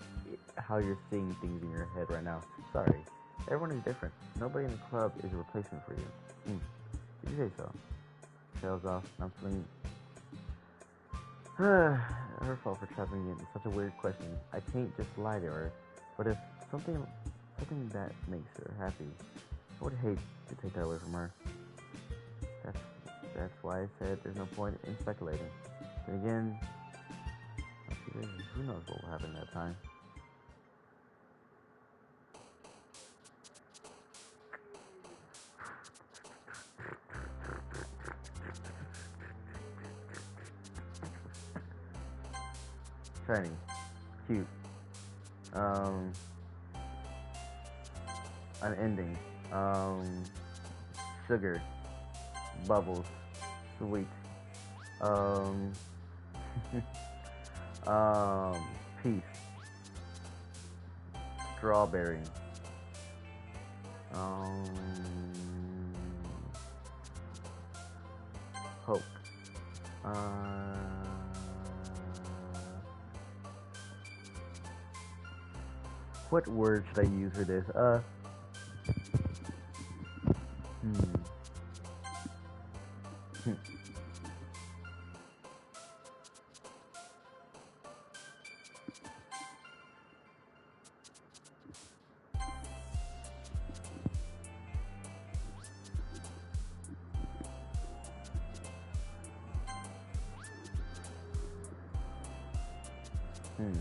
how you're seeing things in your head right now. Sorry. Everyone is different. Nobody in the club is a replacement for you. Did you say so? Tails off. I'm feeling Her fault for trapping me into such a weird question. I can't just lie to her. But if something that makes her happy, I would hate to take that away from her. That's that's why I said there's no point in speculating. And again, who knows what will happen that time. Shiny, cute, an ending, sugar, bubbles, sweet, um, peace, strawberry, um, hope, what word should I use for this? Hmm. Hmm. Hmm.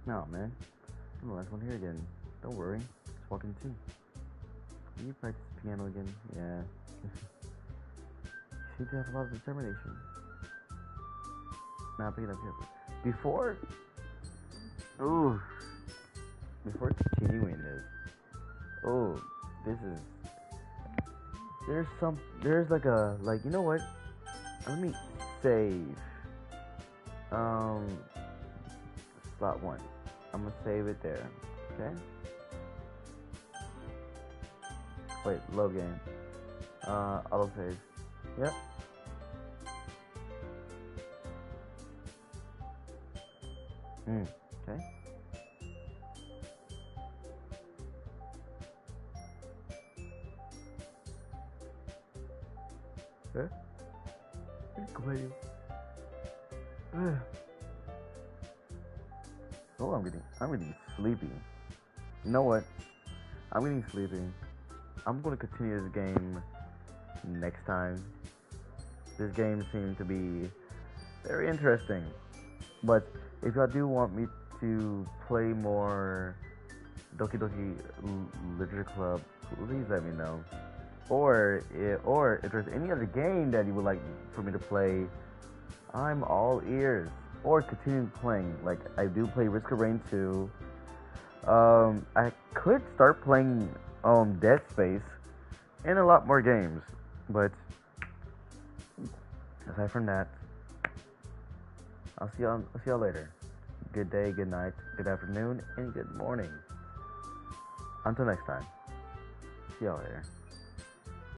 No, man. I'm the last one here again. Don't worry. Just walking too. You practice piano again? Yeah. You seem to have a lot of determination. Not picking up here. Before. Ooh. Before continuing this. Oh, this is. There's like a. Like, you know what? Let me save. Slot 1. I'm gonna save it there. Okay? Wait, load game. Auto save. Yep. Okay. Okay. Great. Oh, I'm getting sleepy. You know what? I'm getting sleepy. I'm gonna continue this game next time. This game seemed to be very interesting. But if y'all do want me to play more Doki Doki Literature Club, please let me know. Or if there's any other game that you would like for me to play, I'm all ears. Or continue playing. Like, I do play Risk of Rain 2. I could start playing Dead Space and a lot more games. But aside from that, I'll see y'all later. Good day, good night, good afternoon, and good morning. Until next time. See y'all later.